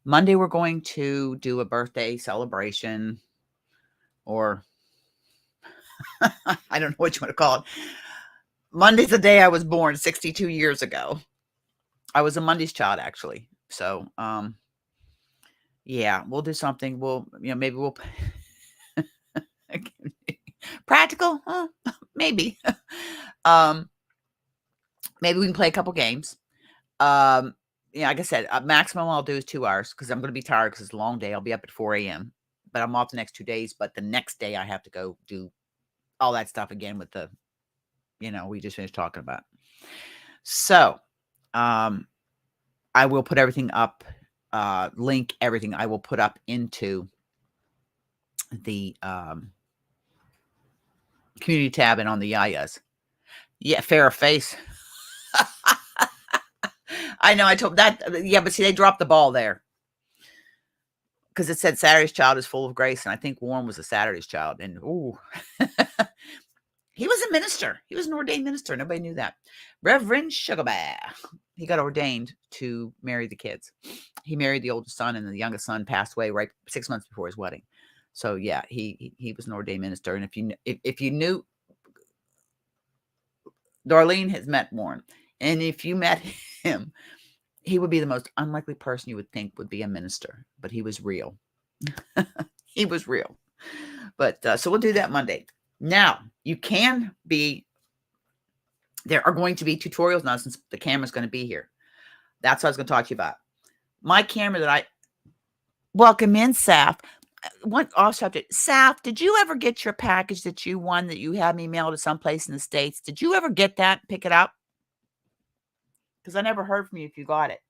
we're going to do a birthday celebration, or I don't know what you want to call it. Monday's the day I was born 62 years ago. I was a Monday's child, actually. So, yeah, we'll do something. Maybe we'll Practical? Maybe. Maybe we can play a couple games. Yeah, like I said, maximum I'll do is 2 hours because I'm going to be tired because it's a long day. I'll be up at 4 a.m., but I'm off the next 2 days. But the next day I have to go do all that stuff again with the, we just finished talking about. So, I will put everything up, link everything I will put up into the community tab and on the Yayas. Yeah, fair face. I know I told that. Yeah, but see, they dropped the ball there because it said Saturday's child is full of grace. And I think Warren was a Saturday's child. And ooh, he was a minister. He was an ordained minister. Nobody knew that. Reverend Sugarbear. He got ordained to marry the kids. He married the oldest son, and the youngest son passed away right 6 months before his wedding. So yeah, he was an ordained minister. And if you knew, Darlene has met Warren, and if you met him, he would be the most unlikely person you would think would be a minister, but he was real. He was real. But so we'll do that Monday. Now, you can be, there are going to be tutorials now since the camera's going to be here. That's what I was going to talk to you about. My camera that welcome in, Saf. One off subject. Saf, did you ever get your package that you won that you had me mail to someplace in the States? Did you ever get that, pick it up? Because I never heard from you if you got it.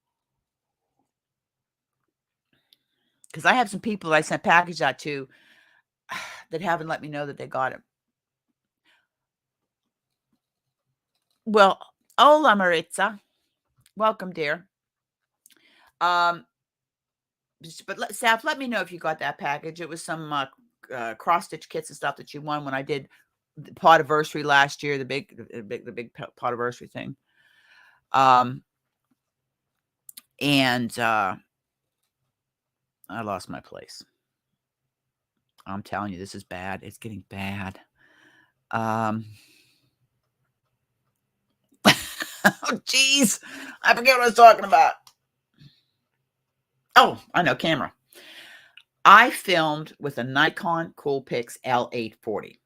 Because I have some people that I sent packages out to that haven't let me know that they got it. Well, hola, Maritza. Welcome, dear. But Saf, let me know if you got that package. It was some cross-stitch kits and stuff that you won when I did the Potiversary last year, the big Potiversary thing. And I lost my place. I'm telling you, this is bad. It's getting bad. Oh, geez. I forget what I was talking about. Oh, I know, camera. I filmed with a Nikon Coolpix L840.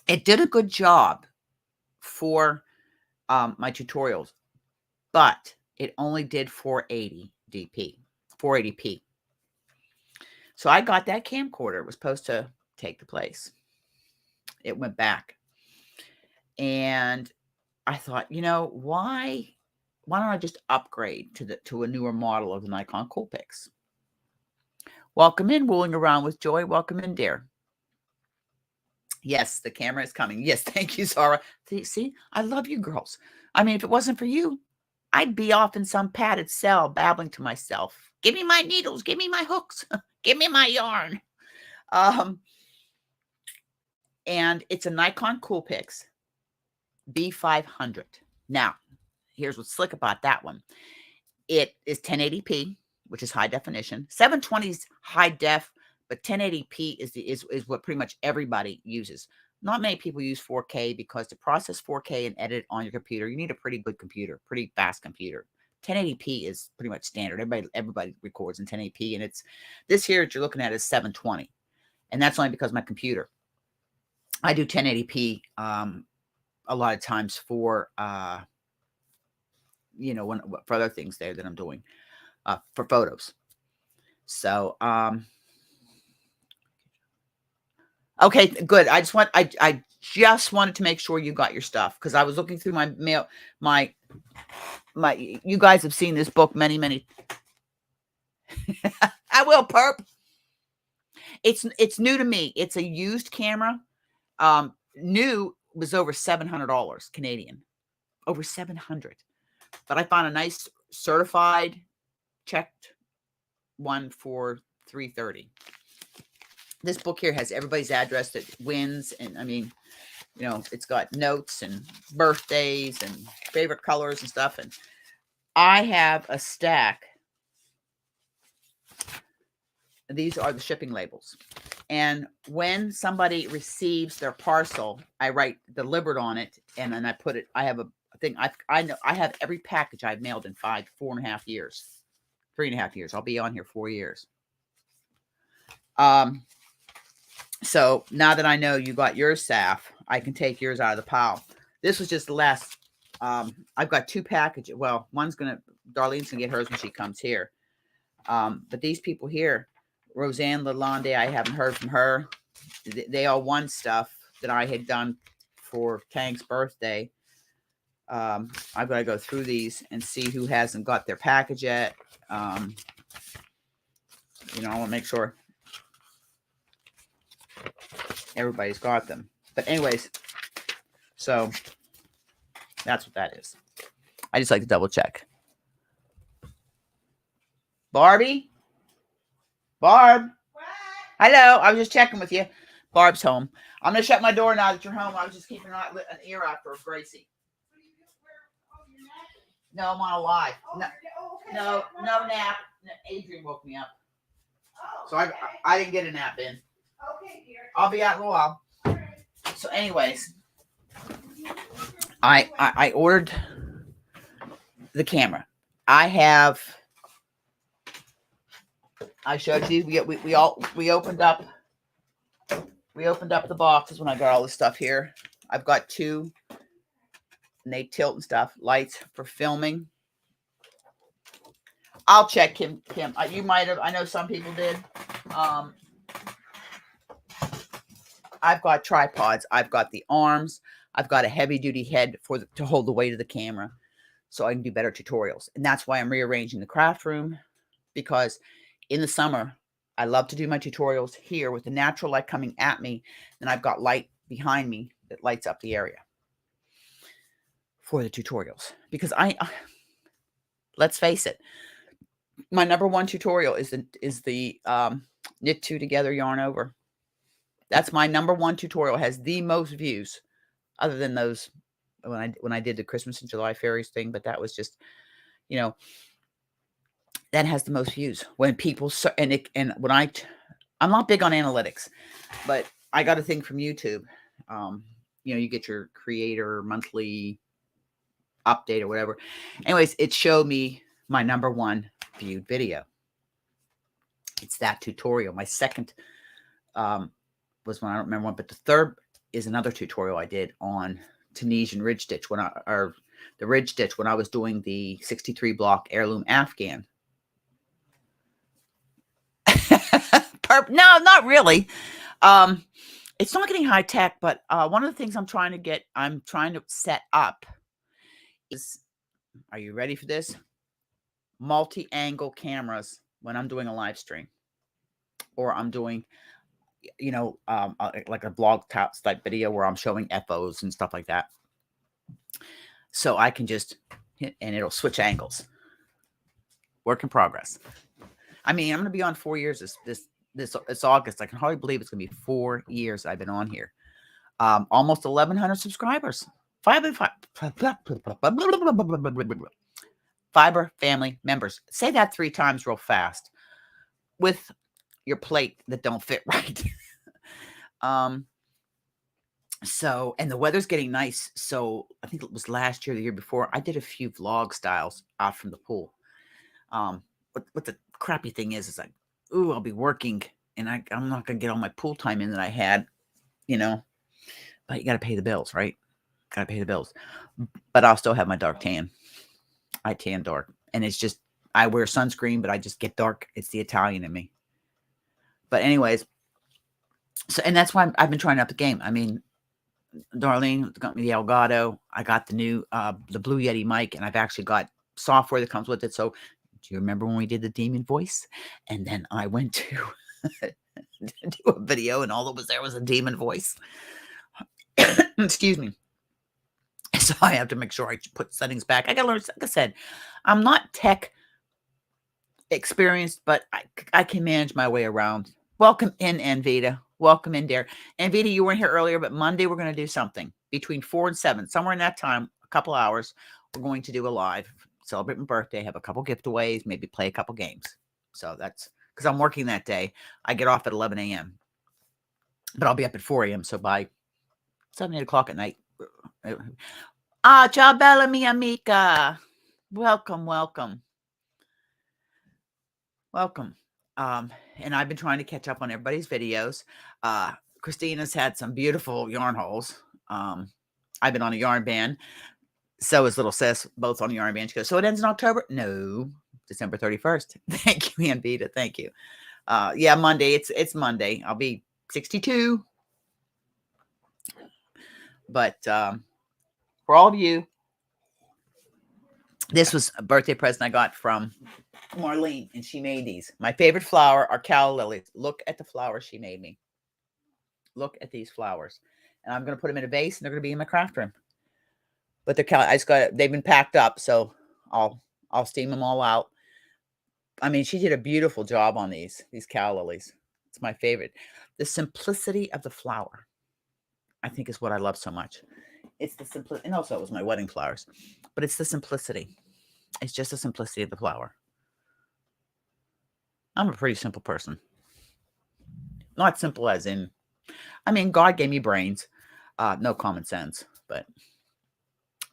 It did a good job for my tutorials, but it only did 480p. So I got that camcorder. It was supposed to take the place. It went back. And I thought, why don't I just upgrade to a newer model of the Nikon Coolpix? Welcome in, Wooling Around with Joy. Welcome in, dear. Yes, the camera is coming. Yes, thank you, Zara. See, I love you girls. I mean, if it wasn't for you, I'd be off in some padded cell babbling to myself. Give me my needles. Give me my hooks. Give me my yarn. And it's a Nikon Coolpix B500. Now, here's what's slick about that one. It is 1080p, which is high definition. 720 is high def, but 1080p is what pretty much everybody uses. Not many people use 4K because to process 4K and edit on your computer, you need a pretty good computer, pretty fast computer. 1080p is pretty much standard. Everybody records in 1080p, and it's this here that you're looking at is 720, and that's only because my computer. I do 1080p a lot of times for for other things there that I'm doing for photos. So okay, good. I just wanted to make sure you got your stuff because I was looking through my mail. You guys have seen this book many. I will, perp. It's new to me. It's a used camera. New was over $700 Canadian, over 700. But I found a nice certified, checked one for $330. This book here has everybody's address that wins, and I mean, it's got notes and birthdays and favorite colors and stuff. And I have a stack. These are the shipping labels. And when somebody receives their parcel, I write delivered on it, and then I put it. I have a thing. I know I have every package I've mailed in 4.5 years, 3.5 years. I'll be on here 4 years. So now that I know you got your staff, I can take yours out of the pile. This was just less. I've got 2 packages. Well, Darlene's gonna get hers when she comes here. But these people here, Roseanne Lalonde, I haven't heard from her. They all won stuff that I had done for Tank's birthday. I've got to go through these and see who hasn't got their package yet. I want to make sure everybody's got them. But anyways, so that's what that is. I just like to double check. Barbie? Barb? What? Hello. I was just checking with you. Barb's home. I'm going to shut my door now that you're home. I was just keeping an ear out for Gracie. No, I'm on a live. No nap. Adrian woke me up. So I didn't get a nap in. Okay, dear. I'll be out in a while. So anyways, I ordered the camera. I showed you we opened up the boxes when I got all this stuff here. I've got 2 and they tilt and stuff, lights for filming. I'll check Kim. You might have, I know some people did. I've got tripods. I've got the arms. I've got a heavy duty head to hold the weight of the camera so I can do better tutorials. And that's why I'm rearranging the craft room, because in the summer, I love to do my tutorials here with the natural light coming at me. And I've got light behind me that lights up the area for the tutorials, because let's face it, my number 1 tutorial is the knit 2 together, yarn over. That's my number 1 tutorial. Has the most views, other than those when I did the Christmas and July fairies thing. But that was just, that has the most views when people and when I'm not big on analytics, but I got a thing from YouTube. You get your creator monthly update or whatever. Anyways, it showed me my number 1 viewed video. It's that tutorial. My second was one, I don't remember one, but the third is another tutorial I did on Tunisian ridge stitch the ridge stitch when I was doing the 63 block heirloom Afghan. No, not really. It's not getting high tech, but one of the things I'm trying to set up is, are you ready for this? Multi-angle cameras when I'm doing a live stream, or I'm doing, like a blog type video where I'm showing FOs and stuff like that. So I can just hit and it'll switch angles. Work in progress. I mean, I'm going to be on 4 years this August. I can hardly believe it's going to be 4 years I've been on here. Almost 1,100 subscribers. Fiber family members. Say that 3 times real fast with your plate that don't fit right. So, and the weather's getting nice. So I think it was last year, the year before, I did a few vlog styles out from the pool. What the crappy thing is like, ooh, I'll be working and I'm not going to get all my pool time in that I had, but you got to pay the bills, right? Got to pay the bills, but I'll still have my dark tan. I tan dark, and it's just, I wear sunscreen, but I just get dark. It's the Italian in me. But anyways, so, and that's why I've been trying to up the game. I mean, Darlene got me the Elgato. I got the new, the Blue Yeti mic, and I've actually got software that comes with it. So do you remember when we did the demon voice? And then I went to do a video, and all that was there was a demon voice. Excuse me. So I have to make sure I put settings back. I got to learn, like I said, I'm not tech experienced, but I can manage my way around. Welcome in, Anvita. Welcome in, Dare. Anvita, you weren't here earlier, but Monday we're going to do something between 4 and 7. Somewhere in that time, a couple hours, we're going to do a live, celebrate my birthday, have a couple giveaways, maybe play a couple games. So that's because I'm working that day. I get off at 11 a.m., but I'll be up at 4 a.m. So by 7, 8 o'clock at night. Ciao, bella mia amica. Welcome, welcome. Welcome. And I've been trying to catch up on everybody's videos. Christina's had some beautiful yarn holes. I've been on a yarn ban. So is little sis, both on the yarn ban. She goes, so it ends in October? No, December 31st. Thank you, Aunt Vita. Thank you. Yeah, Monday. It's Monday. I'll be 62. But for all of you, this was a birthday present I got from Marlene, and she made these. My favorite flower are calla lilies. Look at the flowers she made me. Look at these flowers. And I'm going to put them in a vase, and they're going to be in my craft room. But they've been packed up, so I'll steam them all out. I mean, she did a beautiful job on these calla lilies. It's my favorite. The simplicity of the flower, I think, is what I love so much. It's the simplicity, and also it was my wedding flowers, but it's the simplicity. It's just the simplicity of the flower. I'm a pretty simple person. Not simple as in, I mean, God gave me brains, no common sense, but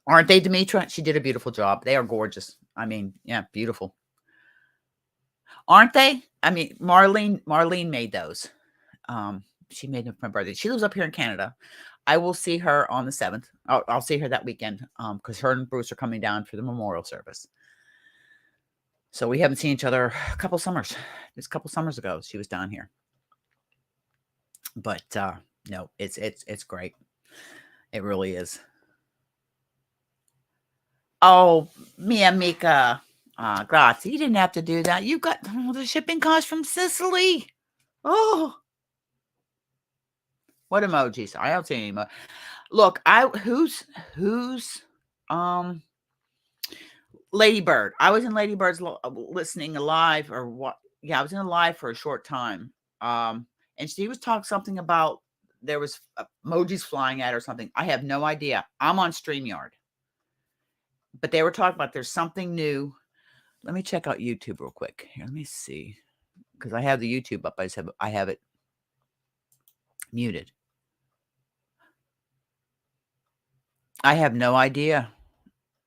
aren't they, Demetra? She did a beautiful job. They are gorgeous. I mean, yeah, beautiful. Aren't they? I mean, Marlene made those. She made them for my birthday. She lives up here in Canada. I will see her on the 7th. I'll see her that weekend because her and Bruce are coming down for the memorial service. So we haven't seen each other a couple summers. Just a couple summers ago, she was down here. But no, it's great. It really is. Oh, Mia Mika. Grazie. You didn't have to do that. You got the shipping cost from Sicily. Oh. What emojis? I don't see any emojis. Look, who's Ladybird. I was in Ladybird's listening live or what? Yeah, I was in a live for a short time. And she was talking something about there was emojis flying at her or something. I have no idea. I'm on StreamYard. But they were talking about there's something new. Let me check out YouTube real quick. Here, let me see. Because I have the YouTube up. I have it muted. I have no idea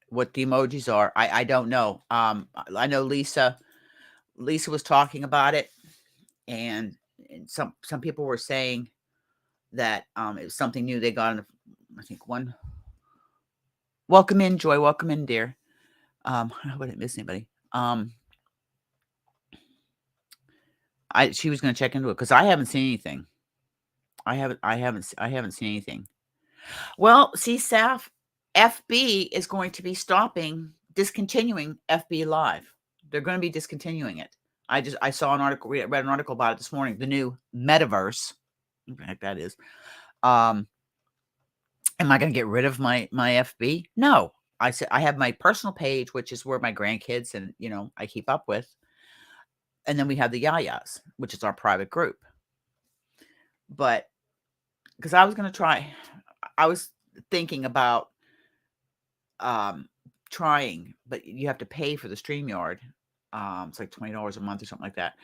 what the emojis are. I don't know. I know Lisa was talking about it, and some people were saying that it was something new they got. I think one. Welcome in, Joy. Welcome in, dear. I wouldn't miss anybody. She was going to check into it because I haven't seen anything. I haven't seen anything. Well, see, Saf, FB is going to be discontinuing FB Live. They're going to be discontinuing it. I saw an article, read an article about it this morning. The new metaverse, what the heck that is. Am I going to get rid of my FB? No. I said I have my personal page, which is where my grandkids and I keep up with, and then we have the Yayas, which is our private group. But because I was going to try, I was thinking about trying, but you have to pay for the StreamYard. It's like $20 a month or something like that.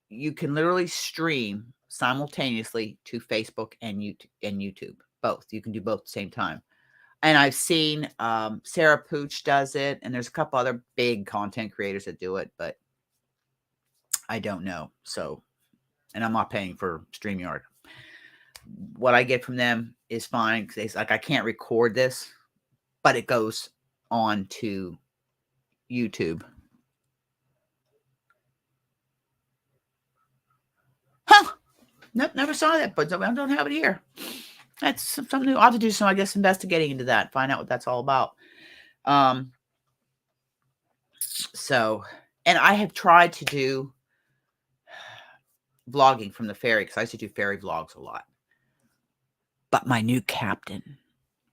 You can literally stream simultaneously to Facebook and YouTube. Both. You can do both at the same time. And I've seen Sarah Pooch does it, and there's a couple other big content creators that do it, but I don't know. So, and I'm not paying for StreamYard. What I get from them is fine because it's like I can't record this, but it goes on to YouTube. Huh? Nope, never saw that, but I don't have it here. That's something new. I'll have to do some, I guess, investigating into that, find out what that's all about. So, and I have tried to do vlogging from the ferry because I used to do ferry vlogs a lot. But my new captain,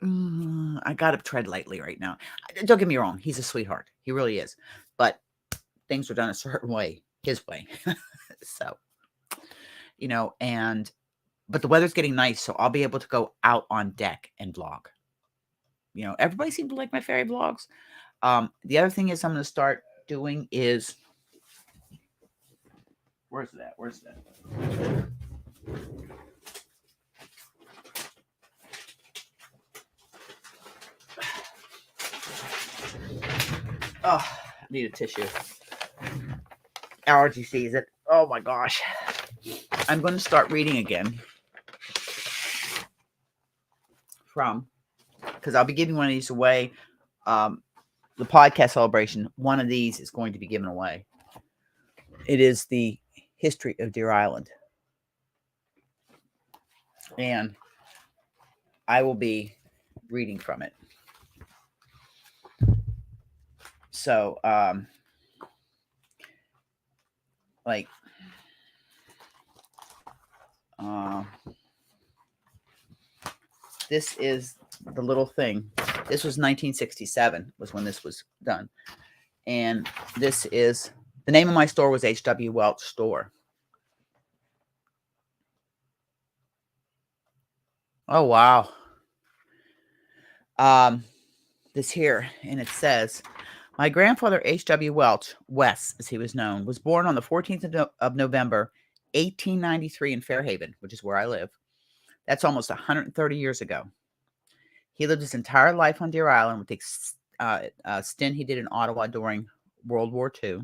I got to tread lightly right now. Don't get me wrong. He's a sweetheart. He really is. But things are done a certain way, his way. So, but the weather's getting nice, so I'll be able to go out on deck and vlog. Everybody seems to like my ferry vlogs. The other thing is I'm going to start doing is, where's that? Oh, I need a tissue. Allergy season. Oh my gosh. I'm going to start reading again from, because I'll be giving one of these away. The podcast celebration, one of these is going to be given away. It is the history of Deer Island. And I will be reading from it. So, like, this is the little thing. This was 1967 was when this was done. And this is, the name of my store was H.W. Welch Store. Oh, wow. This here, and it says, my grandfather, H.W. Welch, Wes, as he was known, was born on the 14th of November, 1893 in Fairhaven, which is where I live. That's almost 130 years ago. He lived his entire life on Deer Island with the stint he did in Ottawa during World War II.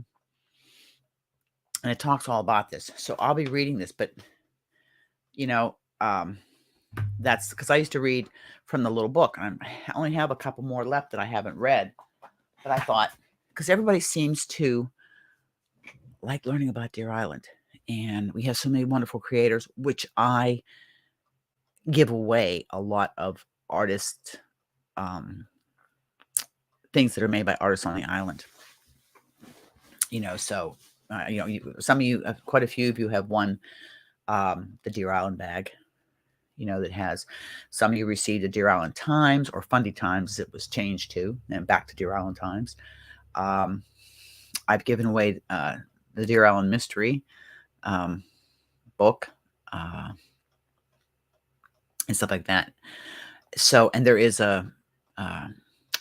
And it talks all about this. So I'll be reading this, but, you know, that's because I used to read from the little book. I only have a couple more left that I haven't read. But I thought, because everybody seems to like learning about Deer Island. And we have so many wonderful creators, which I give away a lot of artist things that are made by artists on the island. You know, so, you know, some of you, quite a few of you have won the Deer Island bag. You know, that has, some of you received a Deer Island Times or Fundy Times as it was changed to, and back to Deer Island Times. I've given away the Deer Island Mystery book and stuff like that. So, and there is a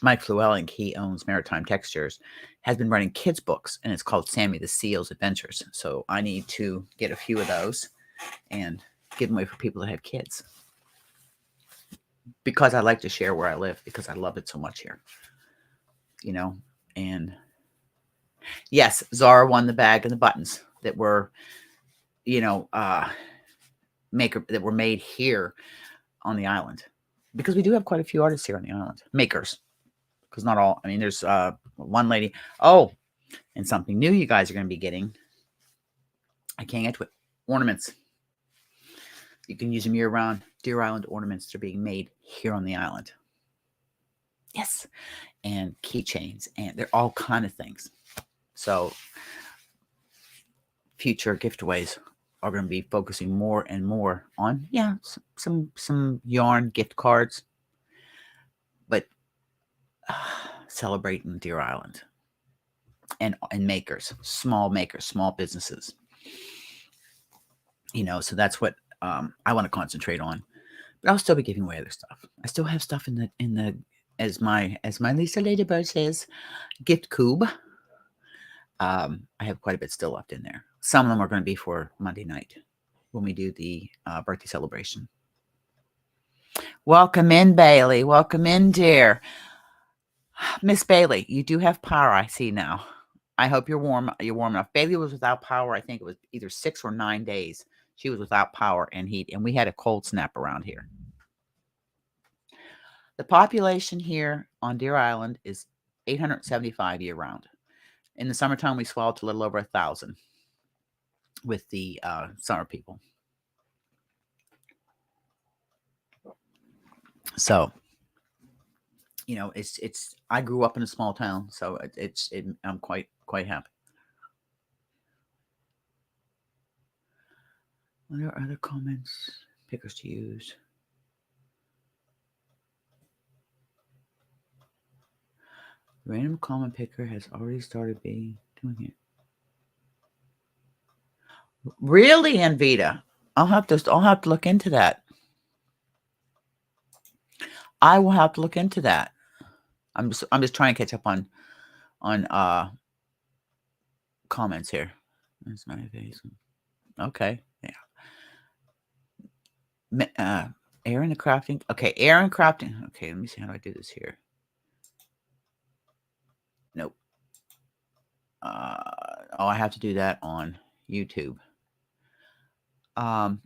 Mike Llewellyn, he owns Maritime Textures, has been writing kids books, and it's called Sammy the Seal's Adventures. So I need to get a few of those and give them away for people that have kids, because I like to share where I live, because I love it so much here, you know. And yes, Zara won the bag and the buttons that were, you know, that were made here on the island, because we do have quite a few artists here on the island, makers, because not all, I mean, there's one lady. Oh, and something new you guys are going to be getting, I can't get to it, ornaments. You can use them year-round. Deer Island ornaments are being made here on the island. Yes. And keychains, and they're all kind of things. So future giveaways are going to be focusing more and more on, yeah, some yarn gift cards, but celebrating Deer Island and makers, small businesses. You know, so that's what I want to concentrate on. But I'll still be giving away other stuff. I still have stuff in the as my Lisa Ladybird says, gift cube. I have quite a bit still left in there. Some of them are going to be for Monday night when we do the birthday celebration. Welcome in, Bailey. Welcome in, dear. Miss Bailey, you do have power, I see now. I hope you're warm. You're warm enough. Bailey was without power. I think it was either 6 or 9 days. She was without power and heat, and we had a cold snap around here. The population here on Deer Island is 875 year-round. In the summertime, we swell to a little over 1,000 with the summer people. So, you know, it's. I grew up in a small town, so I'm quite happy. What are other comments? Pickers to use. Random comment picker has already started doing it. Really, Anvita? I'll have to look into that. I will have to look into that. I'm just trying to catch up on comments here. That's my face. Okay, yeah. Aaron the crafting. Okay, Aaron crafting. Okay, let me see how do I do this here. Nope. Oh, I have to do that on YouTube. Um,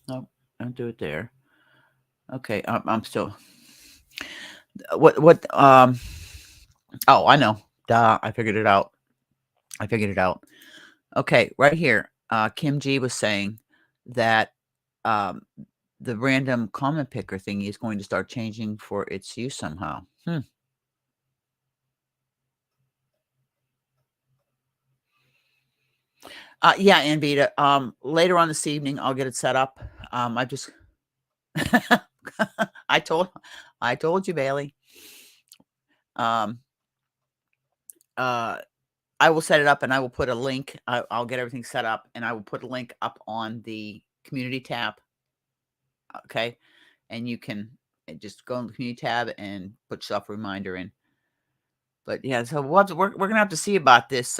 nope, don't do it there. Okay, I'm still. What? Oh, I know. Duh, I figured it out. I figured it out. Okay, right here. Kim G was saying that um, the random comment picker thingy is going to start changing for its use somehow. Yeah, Anvita. Later on this evening, I'll get it set up. I just, I told you, Bailey. Um, uh, I will set it up and I will put a link. I'll get everything set up and I will put a link up on the community tab. Okay. And you can just go in the community tab and put yourself a reminder in. But yeah, so we're going to have to see about this,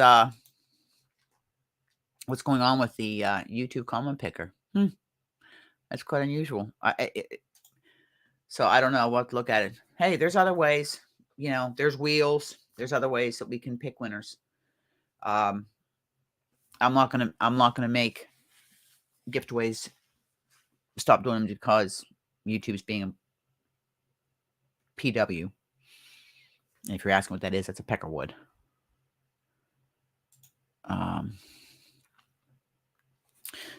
what's going on with the YouTube comment picker. That's quite unusual. So I don't know what to look at it. Hey, there's other ways. There's wheels. There's other ways that we can pick winners. I'm not gonna make giveaways. Stop doing them because YouTube's being a PW. And if you're asking what that is, that's a peckerwood.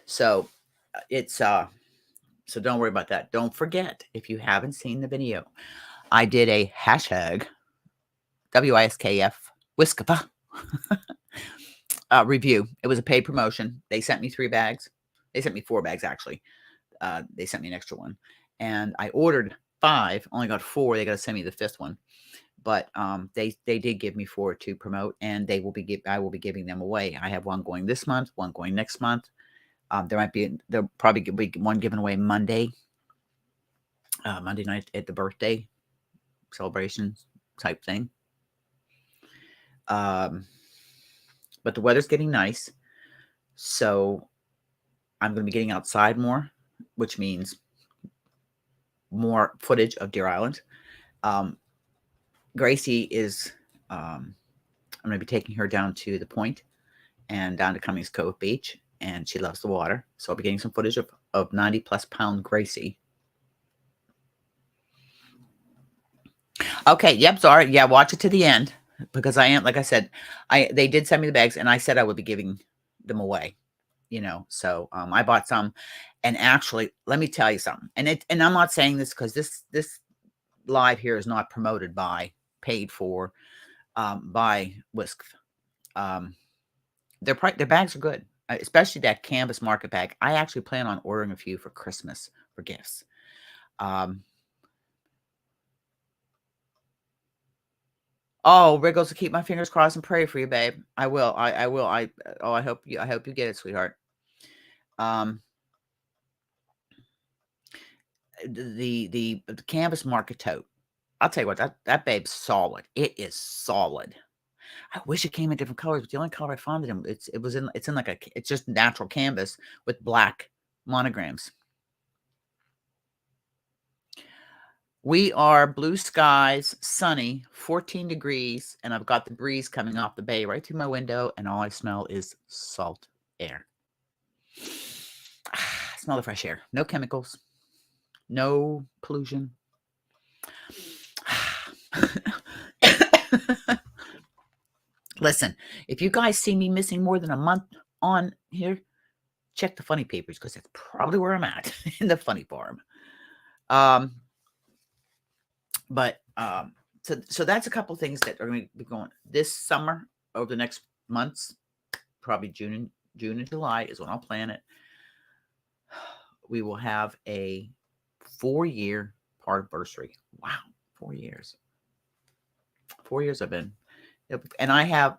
So it's so don't worry about that. Don't forget, if you haven't seen the video, I did a hashtag WISKF Whiskapa review. It was a paid promotion. They sent me 3 bags. They sent me 4 bags, actually. They sent me an extra one. And I ordered 5, only got 4. They got to send me the 5th one. But they did give me 4 to promote, and I will be giving them away. I have one going this month, one going next month. There'll probably be one given away Monday night at the birthday celebration type thing. But the weather's getting nice, so I'm going to be getting outside more, which means more footage of Deer Island. Gracie is, I'm going to be taking her down to the point and down to Cummings Cove Beach, and she loves the water. So I'll be getting some footage of 90 plus pound Gracie. Okay. Yep. Sorry. Yeah. Watch it to the end because like I said, they did send me the bags and I said I would be giving them away, so I bought some. And actually, let me tell you something. And I'm not saying this because this live here is not promoted paid for by Whisk. Their bags are good, especially that canvas market bag. I actually plan on ordering a few for Christmas for gifts. Oh, Wriggles, to keep my fingers crossed and pray for you, babe. I will. I will. I hope you get it, sweetheart. The canvas market tote. I'll tell you what, that babe's solid. It is solid. I wish it came in different colors, but the only color I found it's in like it's just natural canvas with black monograms. We are blue skies, sunny, 14 degrees, and I've got the breeze coming off the bay right through my window, and all I smell is salt air. Smell the fresh air. No chemicals. No pollution. Listen, if you guys see me missing more than a month on here, check the funny papers because that's probably where I'm at in the funny farm. So that's a couple things that are going to be going this summer over the next months. Probably June and July is when I'll plan it. We will have a 4-year anniversary. Wow, 4 years. 4 years I've been, and I have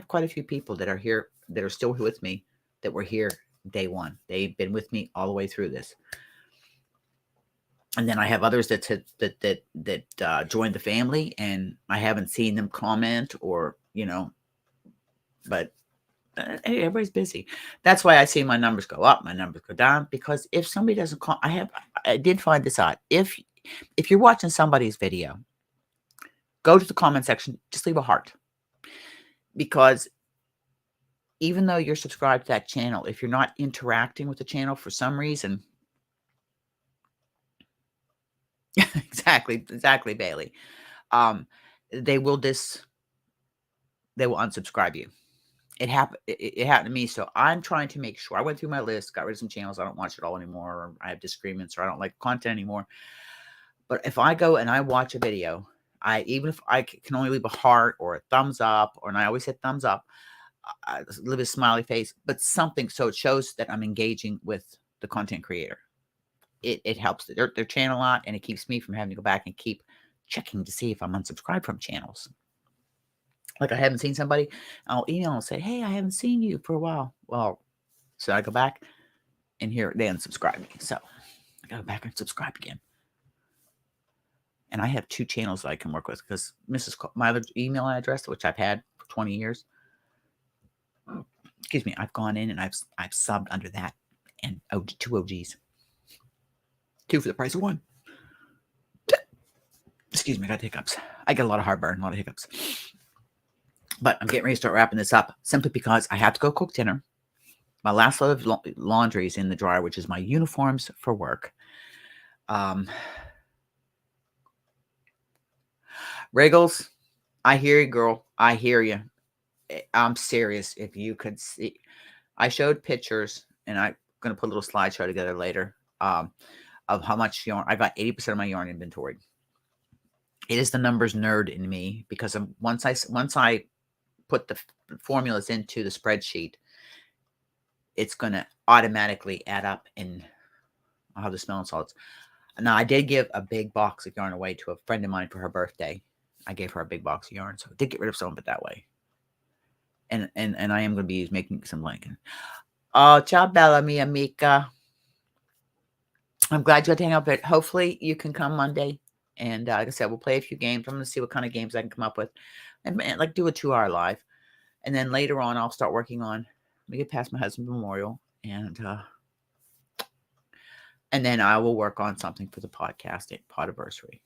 quite a few people that are here that are still with me that were here day one. They've been with me all the way through this. And then I have others that joined the family, and I haven't seen them comment or but hey, everybody's busy. That's why I see my numbers go up, my numbers go down, because if somebody doesn't call, I did find this out. If you're watching somebody's video go to the comment section, just leave a heart. Because even though you're subscribed to that channel, if you're not interacting with the channel for some reason, exactly, Bailey. They will unsubscribe you. It happened to me, so I'm trying to make sure. I went through my list, got rid of some channels. I don't watch it all anymore, or I have disagreements, or I don't like content anymore. But if I go and I watch a video, even if I can only leave a heart or a thumbs up, and I always hit thumbs up, I leave a smiley face, but something so it shows that I'm engaging with the content creator. It helps their channel out, and it keeps me from having to go back and keep checking to see if I'm unsubscribed from channels. Like I haven't seen somebody, I'll email and say, "Hey, I haven't seen you for a while." Well, so I go back and here they unsubscribe me. So I go back and subscribe again. And I have 2 channels that I can work with because my other email address, which I've had for 20 years, excuse me, I've gone in and I've subbed under that, and 2 OGs. 2 for the price of 1. Excuse me, I got hiccups. I get a lot of heartburn, a lot of hiccups. But I'm getting ready to start wrapping this up simply because I have to go cook dinner. My last load of laundry is in the dryer, which is my uniforms for work. Regals, I hear you, girl. I hear you. I'm serious. If you could see, I showed pictures, and I'm going to put a little slideshow together later of how much yarn. I got 80% of my yarn inventory. It is the numbers nerd in me because once I put the formulas into the spreadsheet, it's going to automatically add up, and I'll have the smelling salts. Now, I did give a big box of yarn away to a friend of mine for her birthday. I gave her a big box of yarn, so I did get rid of some of it that way. And I am going to be making some blanket. Oh, ciao, bella mia amica. I'm glad you got to hang out, but hopefully you can come Monday. And like I said, we'll play a few games. I'm going to see what kind of games I can come up with, and like do a 2-hour live. And then later on, I'll start working on. Let me get past my husband's memorial, and then I will work on something for the podcast at Podiversary.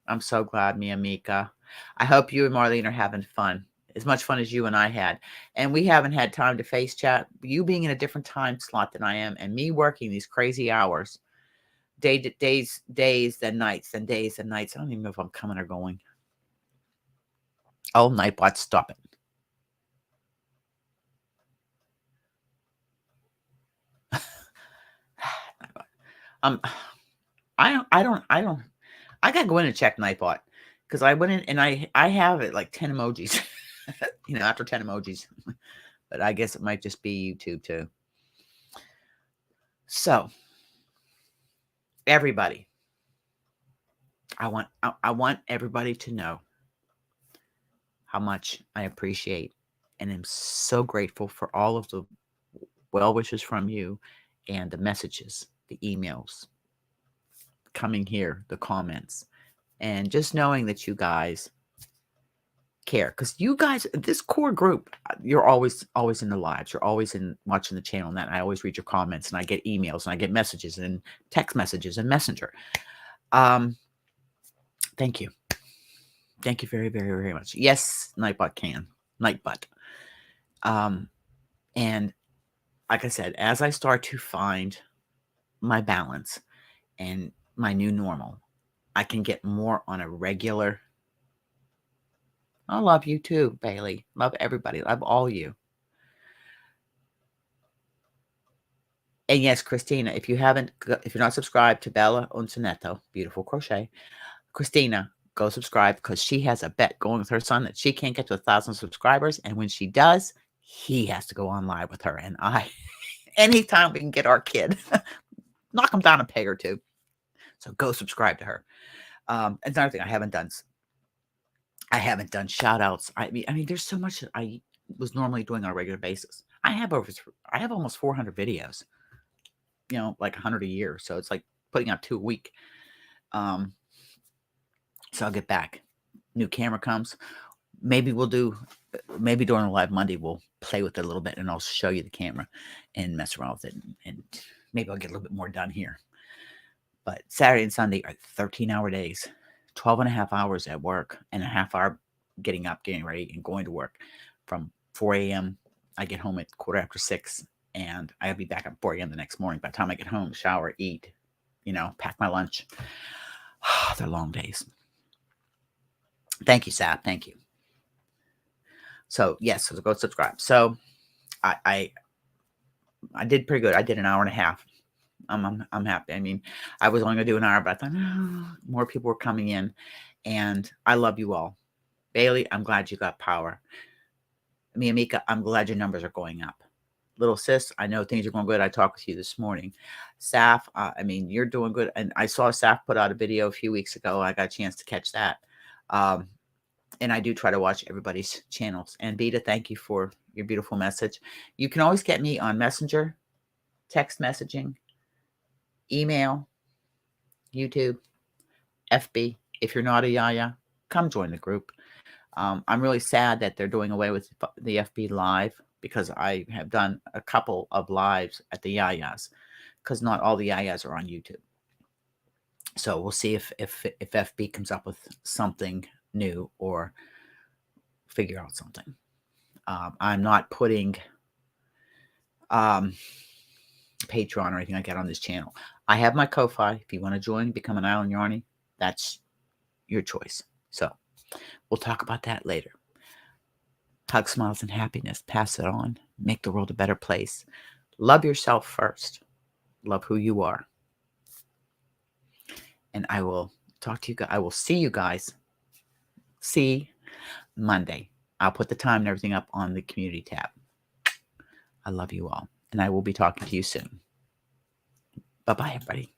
I'm so glad, Mia Mika. I hope you and Marlene are having fun. As much fun as you and I had. And we haven't had time to face chat. You being in a different time slot than I am, and me working these crazy hours. Days, then nights, then days and nights. I don't even know if I'm coming or going. Oh, Nightbot, stop it. I gotta go in and check Nightbot because I went in and I have it like 10 emojis, after 10 emojis, but I guess it might just be YouTube too. So everybody, I want everybody to know how much I appreciate and am so grateful for all of the well wishes from you and the messages, the emails coming here, the comments, and just knowing that you guys care, because you guys, this core group, you're always in the lives, you're always in watching the channel, and that I always read your comments, and I get emails, and I get messages and text messages and messenger. Thank you very, very, very much. Yes, Nightbot. And like I said, as I start to find my balance and my new normal, I can get more on a regular. I love you too, Bailey. Love everybody. Love all you. And yes, Christina, if you're not subscribed to Bella Uncinetto, Beautiful Crochet, Christina, go subscribe, because she has a bet going with her son that she can't get to 1,000 subscribers. And when she does, he has to go on live with her. And anytime we can get our kid, knock him down a peg or two. So go subscribe to her. Another thing I haven't done shout outs. I mean, there's so much that I was normally doing on a regular basis. I have almost 400 videos, like 100 a year. So it's like putting out 2 a week. So I'll get back. New camera comes. Maybe during the live Monday, we'll play with it a little bit, and I'll show you the camera and mess around with it. And maybe I'll get a little bit more done here. But Saturday and Sunday are 13-hour days, 12 and a half hours at work and a half hour getting up, getting ready, and going to work from 4 a.m. I get home at 6:15, and I'll be back at 4 a.m. the next morning. By the time I get home, shower, eat, pack my lunch. They're long days. Thank you, Sap. Thank you. So yes, so go subscribe. So I did pretty good. I did an hour and a half. I'm happy. I mean, I was only gonna do an hour, but I thought more people were coming in, and I love you all. Bailey, I'm glad you got power. Mia Mika, I'm glad your numbers are going up. Little sis, I know things are going good. I talked with you this morning. Saf, I mean, you're doing good. And I saw Saf put out a video a few weeks ago. I got a chance to catch that. And I do try to watch everybody's channels. And Beta, thank you for your beautiful message. You can always get me on Messenger, text messaging, email, YouTube, FB. If you're not a Yaya, come join the group. I'm really sad that they're doing away with the FB Live, because I have done a couple of lives at the Yayas, because not all the Yayas are on YouTube. So we'll see if FB comes up with something new or figure out something. I'm not putting Patreon or anything like that on this channel. I have my Ko-Fi. If you want to join, become an Island Yarny, that's your choice. So we'll talk about that later. Hug, smiles, and happiness. Pass it on. Make the world a better place. Love yourself first. Love who you are. And I will talk to you guys. I will see you guys. See Monday. I'll put the time and everything up on the community tab. I love you all. And I will be talking to you soon. Bye-bye, everybody.